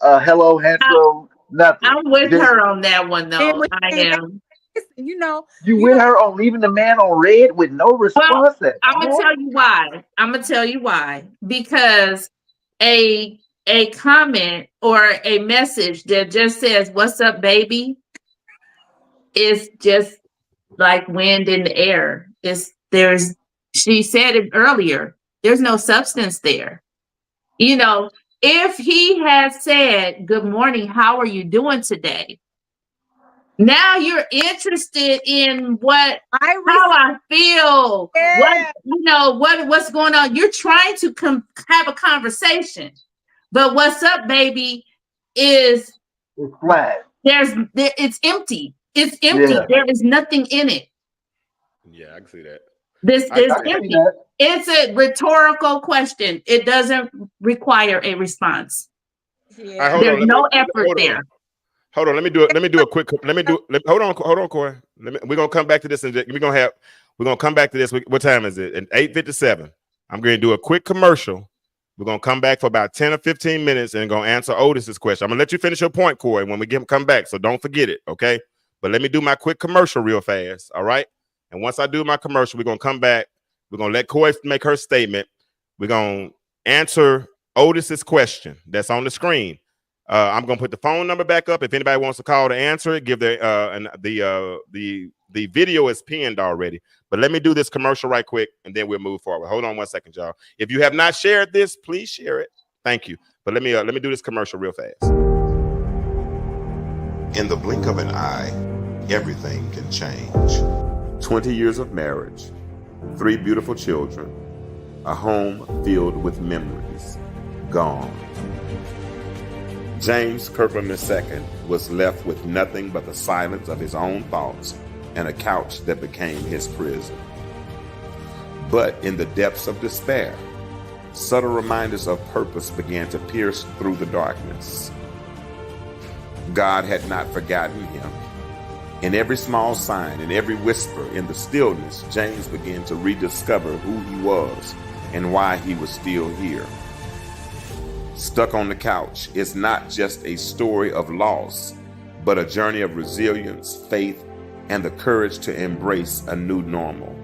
Hello, handsome. Nothing. I'm with Just- her on that one, though. And when I you say am. listen, you know, You you with know- her on leaving the man on red with no response at I'm gonna all? tell you why. I'm gonna tell you why. Because a comment or a message that just says "What's up, baby?" is just like wind in the air. She said it earlier. There's no substance there. You know, if he had said, "Good morning, how are you doing today?" Now you're interested in how I feel, Yeah. what's going on. You're trying to have a conversation, but "What's up, baby?" is It's flat. it's empty. It's empty. Yeah. There is nothing in it. Yeah, I can see that. This I is I can see empty. that. It's a rhetorical question. It doesn't require a response. All right, Yeah. hold There's on, no effort hold on. there. Hold on, let me do a quick. Hold on, Corey. We're gonna come back to this, and we're gonna come back to this. What time is it? At 8:57. I'm gonna do a quick commercial. We're gonna come back for about 10 or 15 minutes and gonna answer Otis's question. I'm gonna let you finish your point, Corey, when we come back. So don't forget it, okay? But let me do my quick commercial real fast, all right? And once I do my commercial, we're gonna come back. We're gonna let Corey make her statement. We're gonna answer Otis's question that's on the screen. I'm gonna put the phone number back up. If anybody wants to call to answer it, give their the video is pinned already. But let me do this commercial right quick, and then we'll move forward. Hold on one second, y'all. If you have not shared this, please share it. Thank you. But let me do this commercial real fast. In the blink of an eye, everything can change. 20 years of marriage, 3 beautiful children, a home filled with memories, gone. James Kirkland II was left with nothing but the silence of his own thoughts and a couch that became his prison. But in the depths of despair, subtle reminders of purpose began to pierce through the darkness. God had not forgotten him. In every small sign, in every whisper, in the stillness, James began to rediscover who he was and why he was still here. Stuck on the Couch is not just a story of loss, but a journey of resilience, faith, and the courage to embrace a new normal.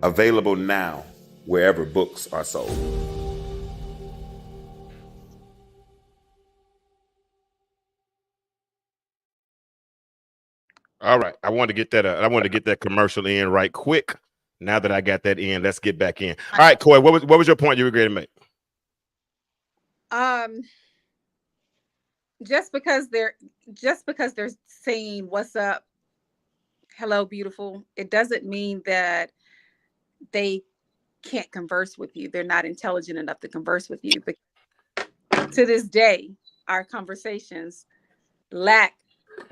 Available now wherever books are sold. All right, I wanted to get that. I wanted to get that commercial in right quick. Now that I got that in, let's get back in. All right, Corey, what was your point you were going to make? Just because they're saying "What's up, hello, beautiful," it doesn't mean that they can't converse with you. They're not intelligent enough to converse with you. But to this day, our conversations lack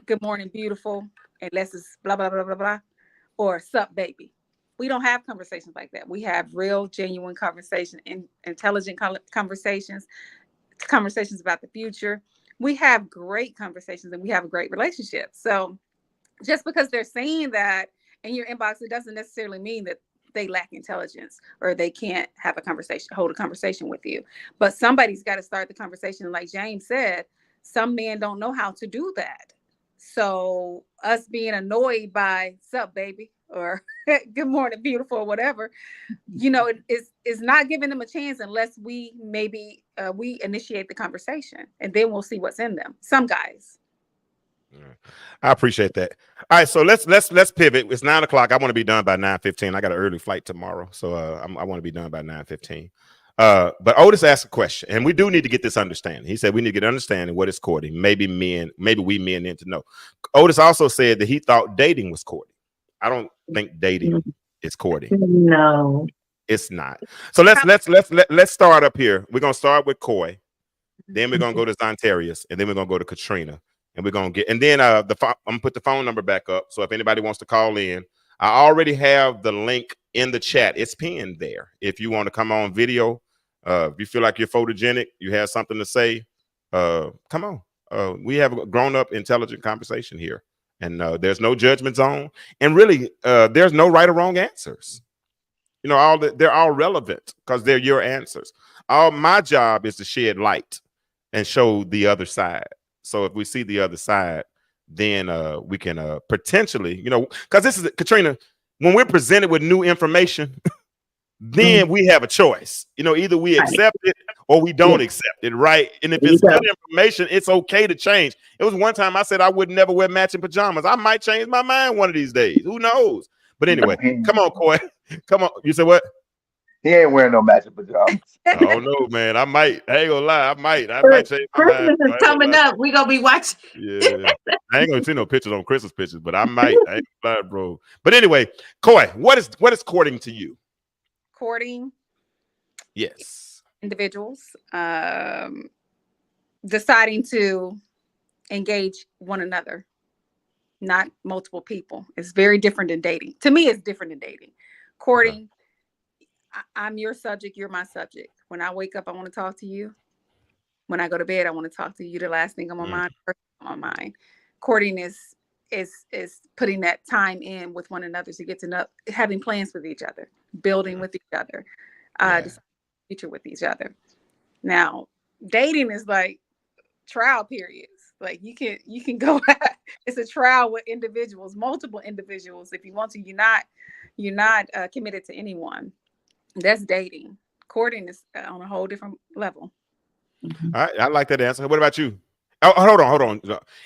"Good morning, beautiful," unless it's blah blah blah blah blah, or "Sup, baby." We don't have conversations like that. We have real, genuine conversation, intelligent conversations about the future. We have great conversations and we have a great relationship. So just because they're saying that in your inbox, it doesn't necessarily mean that they lack intelligence or they can't have a conversation, hold a conversation with you. But somebody's got to start the conversation. And like James said, some men don't know how to do that. So us being annoyed by "sup baby" or "good morning beautiful" or whatever, is not giving them a chance unless we maybe we initiate the conversation, and then we'll see what's in them. Some guys. I appreciate that. All right, so let's pivot. It's 9 o'clock. I want to be done by 9:15. I got an early flight tomorrow, so I want to be done by 9:15. But Otis asked a question, and we do need to get this understanding. He said we need to get understanding what is courting. Maybe we men need to know. Otis also said that he thought dating was courting. I don't think dating is courting. No, it's not. So let's start up here. We're gonna start with Coy, then we're gonna go to Zontarius, and then we're gonna go to Katrina, and we're gonna get. And then I'm gonna put the phone number back up. So if anybody wants to call in, I already have the link in the chat. It's pinned there. If you want to come on video. If you feel like you're photogenic, you have something to say, come on. We have a grown-up, intelligent conversation here, and there's no judgment zone, and really, there's no right or wrong answers. They're all relevant because they're your answers. My job is to shed light and show the other side. So if we see the other side, then we can potentially, because this is Katrina, when we're presented with new information. Then we have a choice. Either we accept it or we don't accept it, right? And if it's good information, it's okay to change. It was one time I said I would never wear matching pajamas. I might change my mind one of these days. Who knows? But anyway, come on, Coy. Come on. You said what? He ain't wearing no matching pajamas. I don't know, man. I ain't gonna lie. I might change my Christmas mind. is coming up. We're gonna be watching. Yeah. I ain't gonna see no pictures on Christmas pictures, but I might. I ain't gonna lie, bro. But anyway, Coy, what is courting to you? Courting, yes, individuals deciding to engage one another, not multiple people. It's very different than dating. To me, it's different than dating. Courting, I'm your subject, you're my subject. When I wake up, I want to talk to you. When I go to bed, I want to talk to you. The last thing on my mind, first thing on my mind. Courting is putting that time in with one another to get to know, having plans with each other, building with each other, future with each other. Now, dating is like trial periods. Like you can go. It's a trial with individuals, multiple individuals. If you want to, you're not committed to anyone. That's dating. Courting is on a whole different level. All right, I like that answer. What about you? Oh, hold on.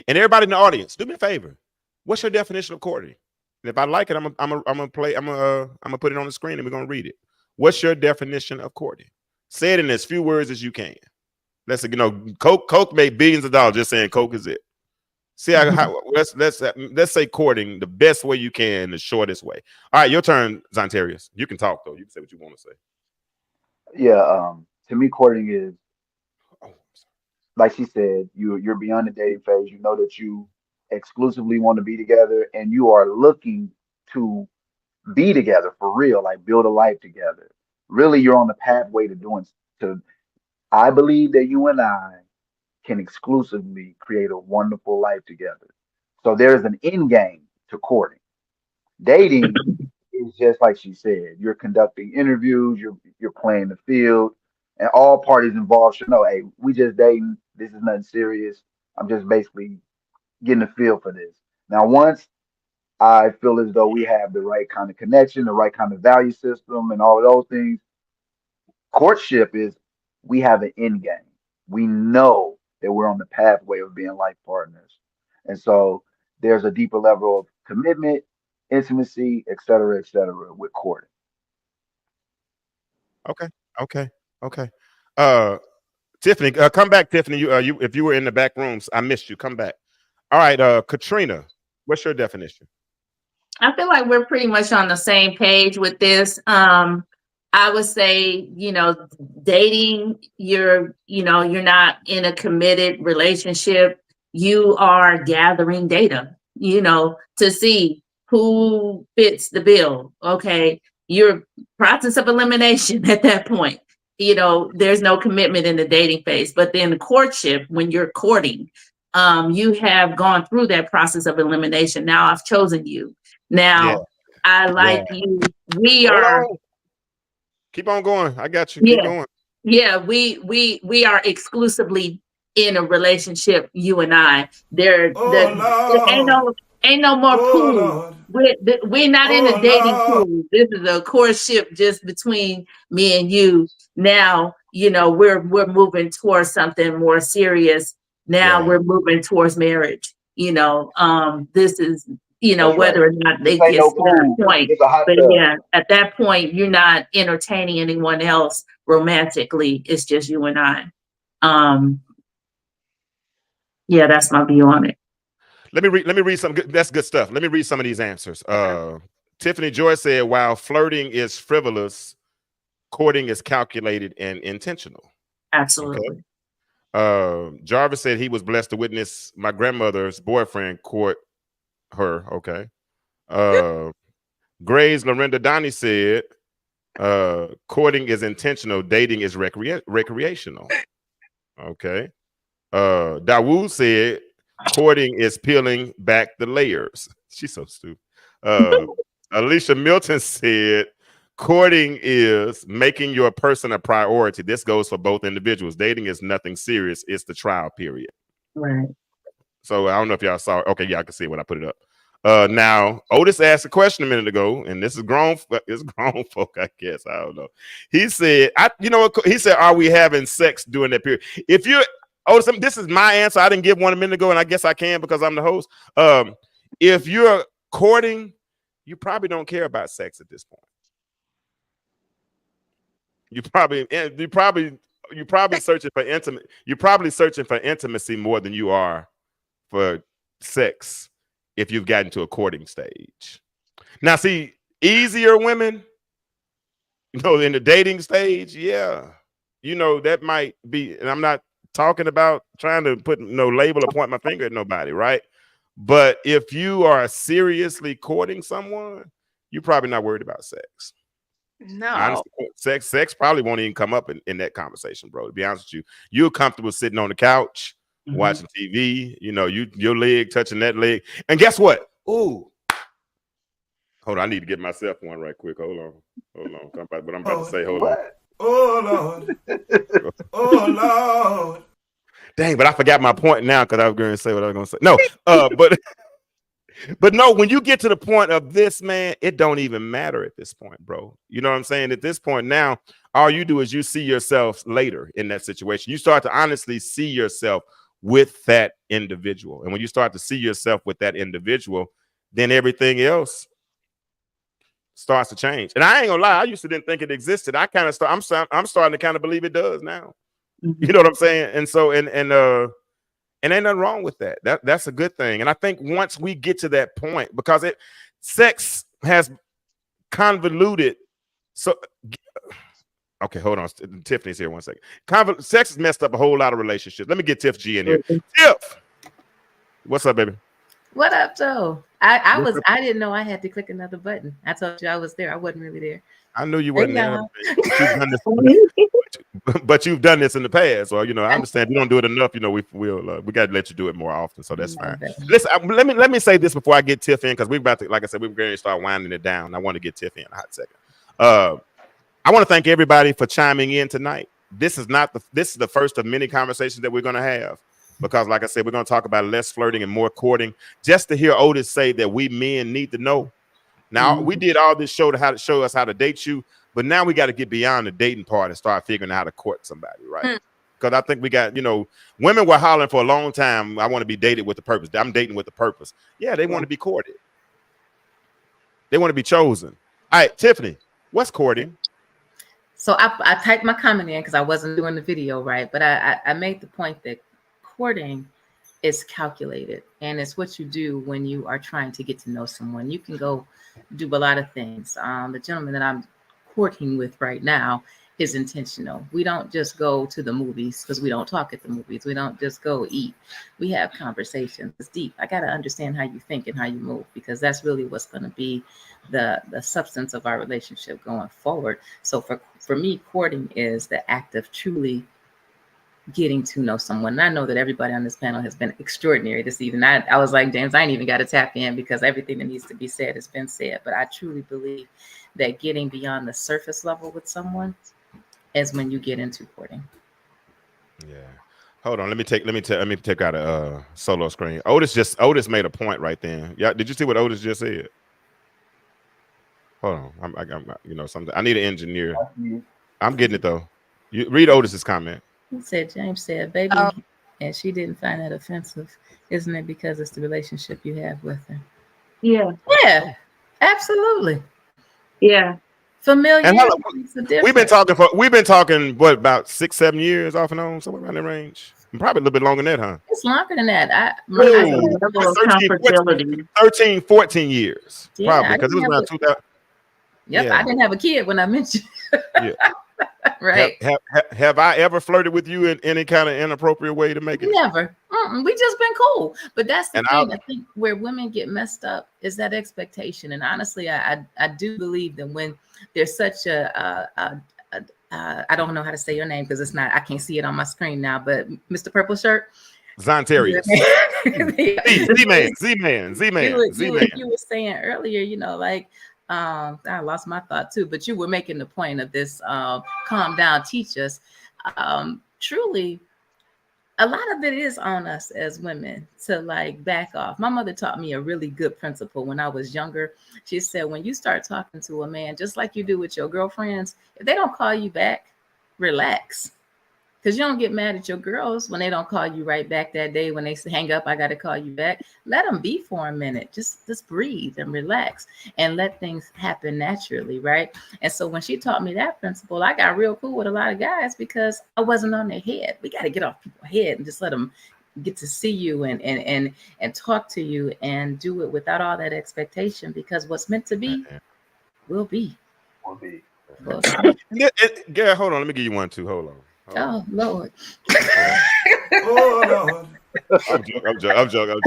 And everybody in the audience, do me a favor. What's your definition of courting? And if I like it, I'm gonna put it on the screen and we're gonna read it. What's your definition of courting? Say it in as few words as you can. Let's Coke made billions of dollars just saying Coke is it. See how let's say courting the best way you can, the shortest way. All right, your turn, Zontarius. You can talk though. You can say what you want to say. Yeah, to me, courting is like she said, you're beyond the dating phase. You know that you exclusively want to be together and you are looking to be together for real, like build a life together. Really, you're on the pathway to doing to. I believe that you and I can exclusively create a wonderful life together. So there's an end game to courting. Dating is just like she said. You're conducting interviews. You're playing the field, and all parties involved should know, hey, we just dating. This is nothing serious. I'm just basically getting a feel for this. Now, once I feel as though we have the right kind of connection, the right kind of value system, and all of those things, courtship is we have an end game. We know that we're on the pathway of being life partners. And so there's a deeper level of commitment, intimacy, et cetera, with courting. Okay. Tiffany, come back, Tiffany. You if you were in the back rooms, I missed you. Come back. All right, Katrina, what's your definition? I feel like we're pretty much on the same page with this. I would say, dating, you're not in a committed relationship. You are gathering data, to see who fits the bill. Okay. Your process of elimination at that point, there's no commitment in the dating phase, but then the courtship, when you're courting, you have gone through that process of elimination. Now I've chosen you. Now I like you. We are. Keep on going. I got you. Keep going. Yeah, we are exclusively in a relationship, you and I. Oh, Ain't no more Oh, pool. Lord. We're not in a Oh, dating Lord. pool. This is a courtship just between me and you. Now, you know, we're moving towards something more serious. Now Yeah. we're moving towards marriage. You know, this is, you know, That's right. whether or not This it ain't no gets to that pool. point. It's a hot But tub. yeah, at that point, you're not entertaining anyone else romantically. It's just you and I. Yeah, that's my view on it. Let me read some good, that's good stuff. Let me read some of these answers. Tiffany Joy said, while flirting is frivolous, courting is calculated and intentional. Absolutely. Okay. Jarvis said he was blessed to witness my grandmother's boyfriend court her. Okay. Grace Lorinda Donnie said, courting is intentional, dating is recreational. Okay. Dawood said, courting is peeling back the layers. She's so stupid. Alicia Milton said, courting is making your person a priority. This goes for both individuals. Dating is nothing serious. It's the trial period. Right. So I don't know if y'all saw it. Okay, yeah, I can see it when I put it up. Now, Otis asked a question a minute ago, and this is grown folk, I guess. I don't know. He said, he said, are we having sex during that period? If you're Otis, this is my answer. I didn't give one a minute ago, and I guess I can because I'm the host. If you're courting, you probably don't care about sex at this point. You probably searching for intimate. You're probably searching for intimacy more than you are for sex if you've gotten to a courting stage. Now, see, easier women, in the dating stage, yeah, that might be, and I'm not talking about trying to put no label or point my finger at nobody, right? But if you are seriously courting someone, you're probably not worried about sex. No. Honestly, sex probably won't even come up in that conversation, bro. To be honest with you, you're comfortable sitting on the couch, watching TV, your leg touching that leg. And guess what? Ooh. Hold on, I need to get myself one right quick. Hold on. What I'm about to say. Hold on. Oh, Lord. Oh, Lord. Dang, but I forgot my point now because I was going to say what I was going to say. No, but no, when you get to the point of this, man, it don't even matter at this point, bro. You know what I'm saying? At this point now, all you do is you see yourself later in that situation. You start to honestly see yourself with that individual. And when you start to see yourself with that individual, then everything else starts to change. And I ain't gonna lie, I used to didn't think it existed. I kind of I'm starting to kind of believe it does now. You know what I'm saying? And so and ain't nothing wrong with that. That's a good thing. And I think once we get to that point, because sex has convoluted. So okay, hold on. Tiffany's here 1 second. Sex has messed up a whole lot of relationships. Let me get Tiff G in here. Tiff, what's up, baby? What up, Joe? I didn't know I had to click another button. I told you I was there. I wasn't really there. I knew you wasn't there. But you've done this in the past, or I understand you don't do it enough. We got to let you do it more often, so that's fine. Listen, let me say this before I get Tiff in, because we're about to, like I said, we're going to start winding it down. I want to get Tiff in a hot second. I want to thank everybody for chiming in tonight. This is the first of many conversations that we're going to have, because, like I said, we're going to talk about less flirting and more courting. Just to hear Otis say that we men need to know. Now, we did all this show to show us how to date you, but now we got to get beyond the dating part and start figuring out how to court somebody, right? Because I think we got, women were hollering for a long time, I want to be dated with a purpose. I'm dating with a purpose. Yeah, they want to be courted. They want to be chosen. All right, Tiffany, what's courting? So I typed my comment in because I wasn't doing the video, right? But I made the point that courting is calculated, and it's what you do when you are trying to get to know someone. You can go do a lot of things. The gentleman that I'm courting with right now is intentional. We don't just go to the movies because we don't talk at the movies. We don't just go eat. We have conversations. It's deep. I got to understand how you think and how you move, because that's really what's going to be the substance of our relationship going forward. So for me, courting is the act of truly getting to know someone. And I know that everybody on this panel has been extraordinary this evening. I was like, James, I ain't even got to tap in because everything that needs to be said has been said. But I truly believe that getting beyond the surface level with someone is when you get into courting. Yeah. Hold on, let me take out a solo screen. Otis made a point right then. Yeah, did you see what Otis just said? Hold on, I'm something. I need an engineer. I'm getting it though. You read Otis's comment. He said, James said, baby, Oh. and she didn't find that offensive. Isn't it because it's the relationship you have with her? Yeah. Yeah, absolutely. Yeah. Familiar. And we've been talking what, about 6-7 years off and on, somewhere around that range. Probably a little bit longer than that, huh? It's longer than that. I think level of 13, 14 years. Yeah, probably, because it was around 2000. Yep, Yeah. I didn't have a kid when I met you. Yeah. Right. Have I ever flirted with you in any kind of inappropriate way to make it? Never. We just been cool. But that's the And thing. I think where women get messed up is that expectation. And honestly, I do believe that when there's such I don't know how to say your name because it's not, I can't see it on my screen now, but Mr. Purple Shirt. Zontarius. Z-Man. You were saying earlier, you know, like, I lost my thought too, but you were making the point of this calm down, teach us. Truly, a lot of it is on us as women to like back off. My mother taught me a really good principle when I was younger. She said, when you start talking to a man, just like you do with your girlfriends, if they don't call you back, relax. Because you don't get mad at your girls when they don't call you right back that day. When they hang up, I got to call you back. Let them be for a minute. Just breathe and relax and let things happen naturally, right? And so when she taught me that principle, I got real cool with a lot of guys because I wasn't on their head. We got to get off people's head and just let them get to see you and talk to you and do it without all that expectation, because what's meant to be will be. Gary, hold on. Let me give you one too. Hold on. Oh Lord. Oh Lord. I'm joking.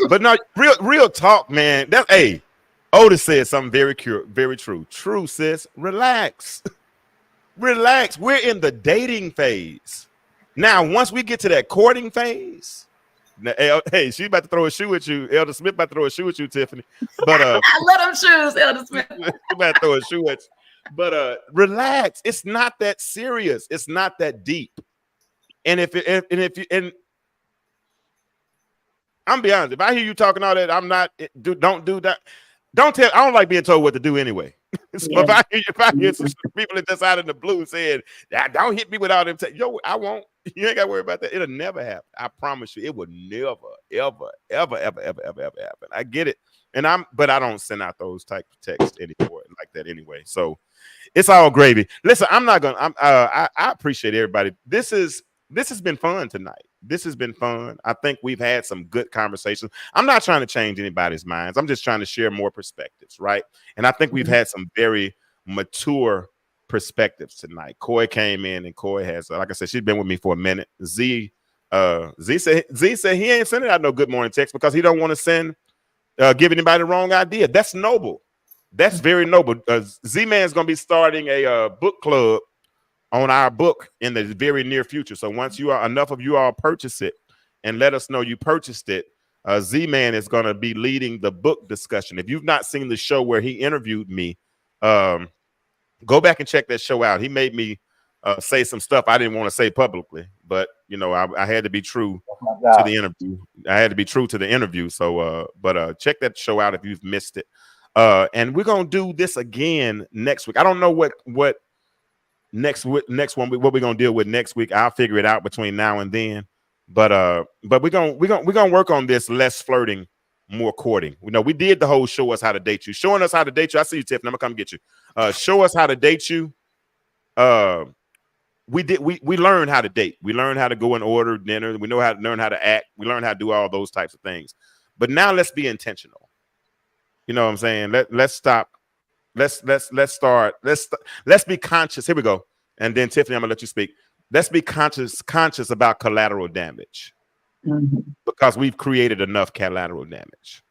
But no, real talk, man. Otis said something very true. True, sis. Relax. Relax. We're in the dating phase. Now, once we get to that courting phase, hey, she's about to throw a shoe at you. Elder Smith about to throw a shoe at you, Tiffany. But I let him choose, Elder Smith. She's about to throw a shoe at you. But relax. It's not that serious. It's not that deep. And if I'm be honest, if I hear you talking all that, don't do that. Don't tell. I don't like being told what to do anyway. So yeah. if I hear some people that just out in the blue saying, "Don't hit me without them," yo, I won't. You ain't got to worry about that. It'll never happen. I promise you, it will never, ever happen. I get it, but I don't send out those type of texts anymore like that anyway. So it's all gravy. Listen, I appreciate everybody. This has been fun tonight. This has been fun. I think we've had some good conversations. I'm not trying to change anybody's minds. I'm just trying to share more perspectives, right? And I think we've had some very mature perspectives tonight. Coy came in, and Coy has, like I said, she's been with me for a minute. Z said he ain't sending out no good morning text because he don't want to give anybody the wrong idea. That's noble. That's very noble. Z-Man's going to be starting a book club on our book in the very near future. So once enough of you all purchase it and let us know you purchased it, Z-Man is going to be leading the book discussion. If you've not seen the show where he interviewed me, go back and check that show out. He made me say some stuff I didn't want to say publicly, but you know, I had to be true to the interview. So, but check that show out if you've missed it. And we're gonna do this again next week. I don't know what next one what we're gonna deal with next week. I'll figure it out between now and then. But we're gonna work on this less flirting, more courting. You know, we did the whole show us how to date you, showing us how to date you. I see you, Tiffany. I'm gonna come get you. Show us how to date you. We learned how to date. We learned how to go and order dinner. We learn how to act. We learn how to do all those types of things. But now let's be intentional. You know what I'm saying? Let's stop. Let's be conscious. Here we go. And then Tiffany, I'm gonna let you speak. Let's be conscious about collateral damage, because we've created enough collateral damage.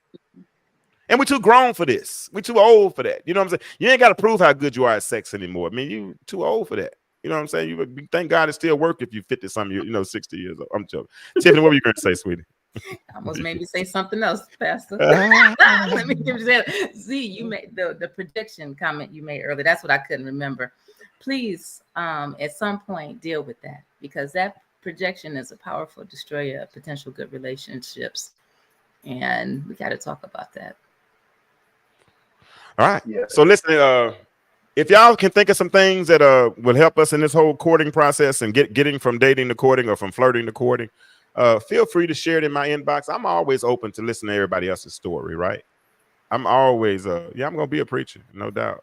And we're too grown for this. We're too old for that. You know what I'm saying? You ain't got to prove how good you are at sex anymore. I mean, you too old for that. You know what I'm saying? You thank God it still work if you 50-something, 60 years old. I'm joking. Tiffany, what were you going to say, sweetie? Almost made me say something else, Pastor. Let me give you that. Z, you made the prediction comment you made earlier. That's what I couldn't remember. Please, at some point, deal with that, because that projection is a powerful destroyer of potential good relationships. And we got to talk about that. All right. Yeah. So listen, if y'all can think of some things that will help us in this whole courting process and getting from dating to courting or from flirting to courting, feel free to share it in my inbox. I'm always open to listen to everybody else's story, right? I'm always, I'm going to be a preacher, no doubt.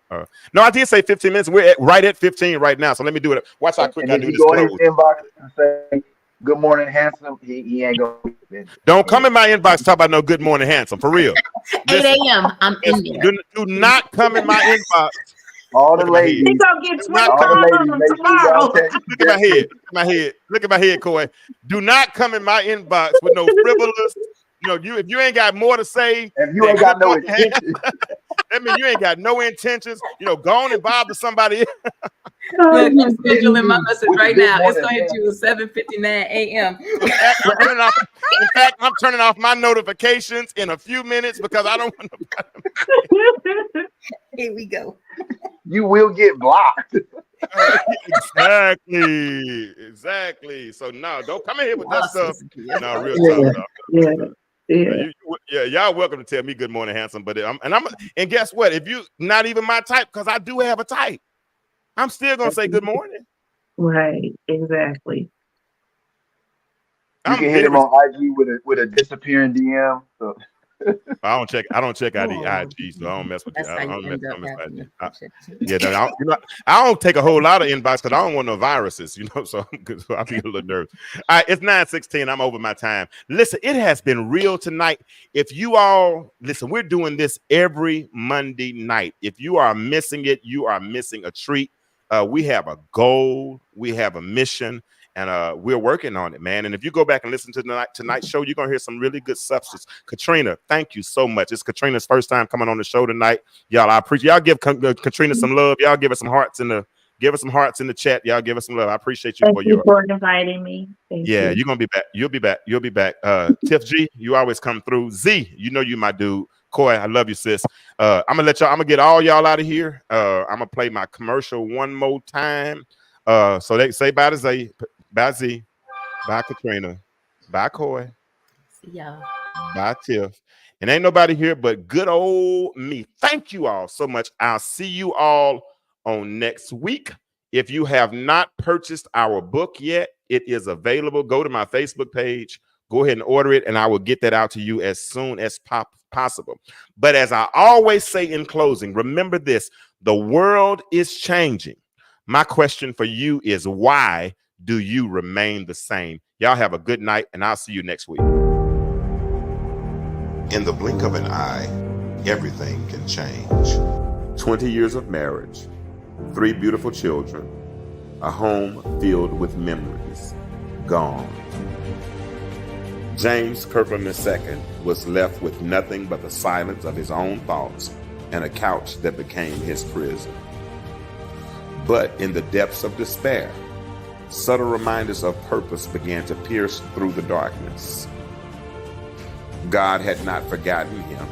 No, I did say 15 minutes. We're right at 15 right now. So let me do it. Watch how quick I do this. Go in his inbox and say, good morning, handsome. He ain't going to. Don't come in my inbox talk about no good morning, handsome. For real. 8 a.m. I'm in there. Do not come in my inbox. All the ladies. He's going to get 20 tomorrow. Look at my head. Look at my head, Coy. Do not come in my inbox with no frivolous. If you ain't got more to say, if you ain't got no intentions, that means you ain't got no intentions. Go on and bother somebody. Look, I'm scheduling my message right now. It's going to hit you at 7:59 a.m. In fact, I'm turning off my notifications in a few minutes because I don't want to. Here we go. You will get blocked. Exactly. So no, don't come in here with that stuff. No, real talk. Yeah. Y'all welcome to tell me good morning, handsome. But and guess what? If you not even my type, because I do have a type, I'm still gonna say good morning. Right. Exactly. You can hit him on IG with a disappearing DM. So. I don't check out the IG, so I don't mess with you. I don't take a whole lot of inbox because I don't want no viruses, so I'll be a little nervous. All right, it's 9:16. I'm over my time. Listen, it has been real tonight. If you all listen, we're doing this every Monday night. If you are missing it, you are missing a treat. We have a goal, we have a mission. And we're working on it, man. And if you go back and listen to tonight's show, you're going to hear some really good substance. Katrina, thank you so much. It's Katrina's first time coming on the show tonight. Y'all, I appreciate y'all. Give Katrina some love. Y'all give us some hearts in the chat. Y'all give us some love. I appreciate you for inviting me. Thank you. You're going to be back. You'll be back. Tiff G, you always come through. Z, you my dude. Coy, I love you, sis. I'm gonna get all y'all out of here. I'm gonna play my commercial one more time. So they say bye to Z. Bye Z, bye Katrina, bye Coy, see y'all, bye Tiff, and ain't nobody here but good old me. Thank you all so much. I'll see you all on next week. If you have not purchased our book yet, it is available. Go to my Facebook page, go ahead and order it, and I will get that out to you as soon as possible. But as I always say in closing, remember this: the world is changing. My question for you is why do you remain the same? Y'all have a good night, and I'll see you next week. In the blink of an eye, everything can change. 20 years of marriage, 3 beautiful children, a home filled with memories, gone. James Kirkland II was left with nothing but the silence of his own thoughts and a couch that became his prison. But in the depths of despair, subtle reminders of purpose began to pierce through the darkness. God had not forgotten him.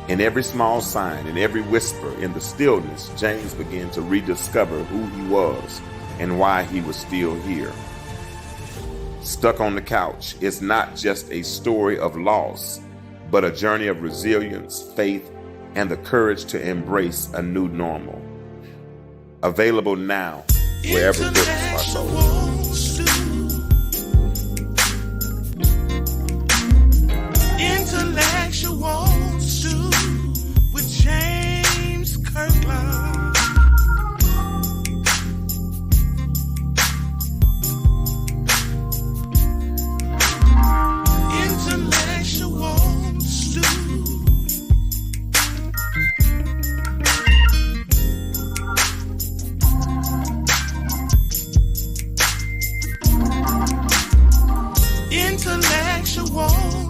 In every small sign, in every whisper, in the stillness, James began to rediscover who he was and why he was still here. Stuck on the Couch is not just a story of loss, but a journey of resilience, faith, and the courage to embrace a new normal. Available now, wherever books are sold. Intellectual Stew with James Kirkland. Intellectual Stew. Intellectual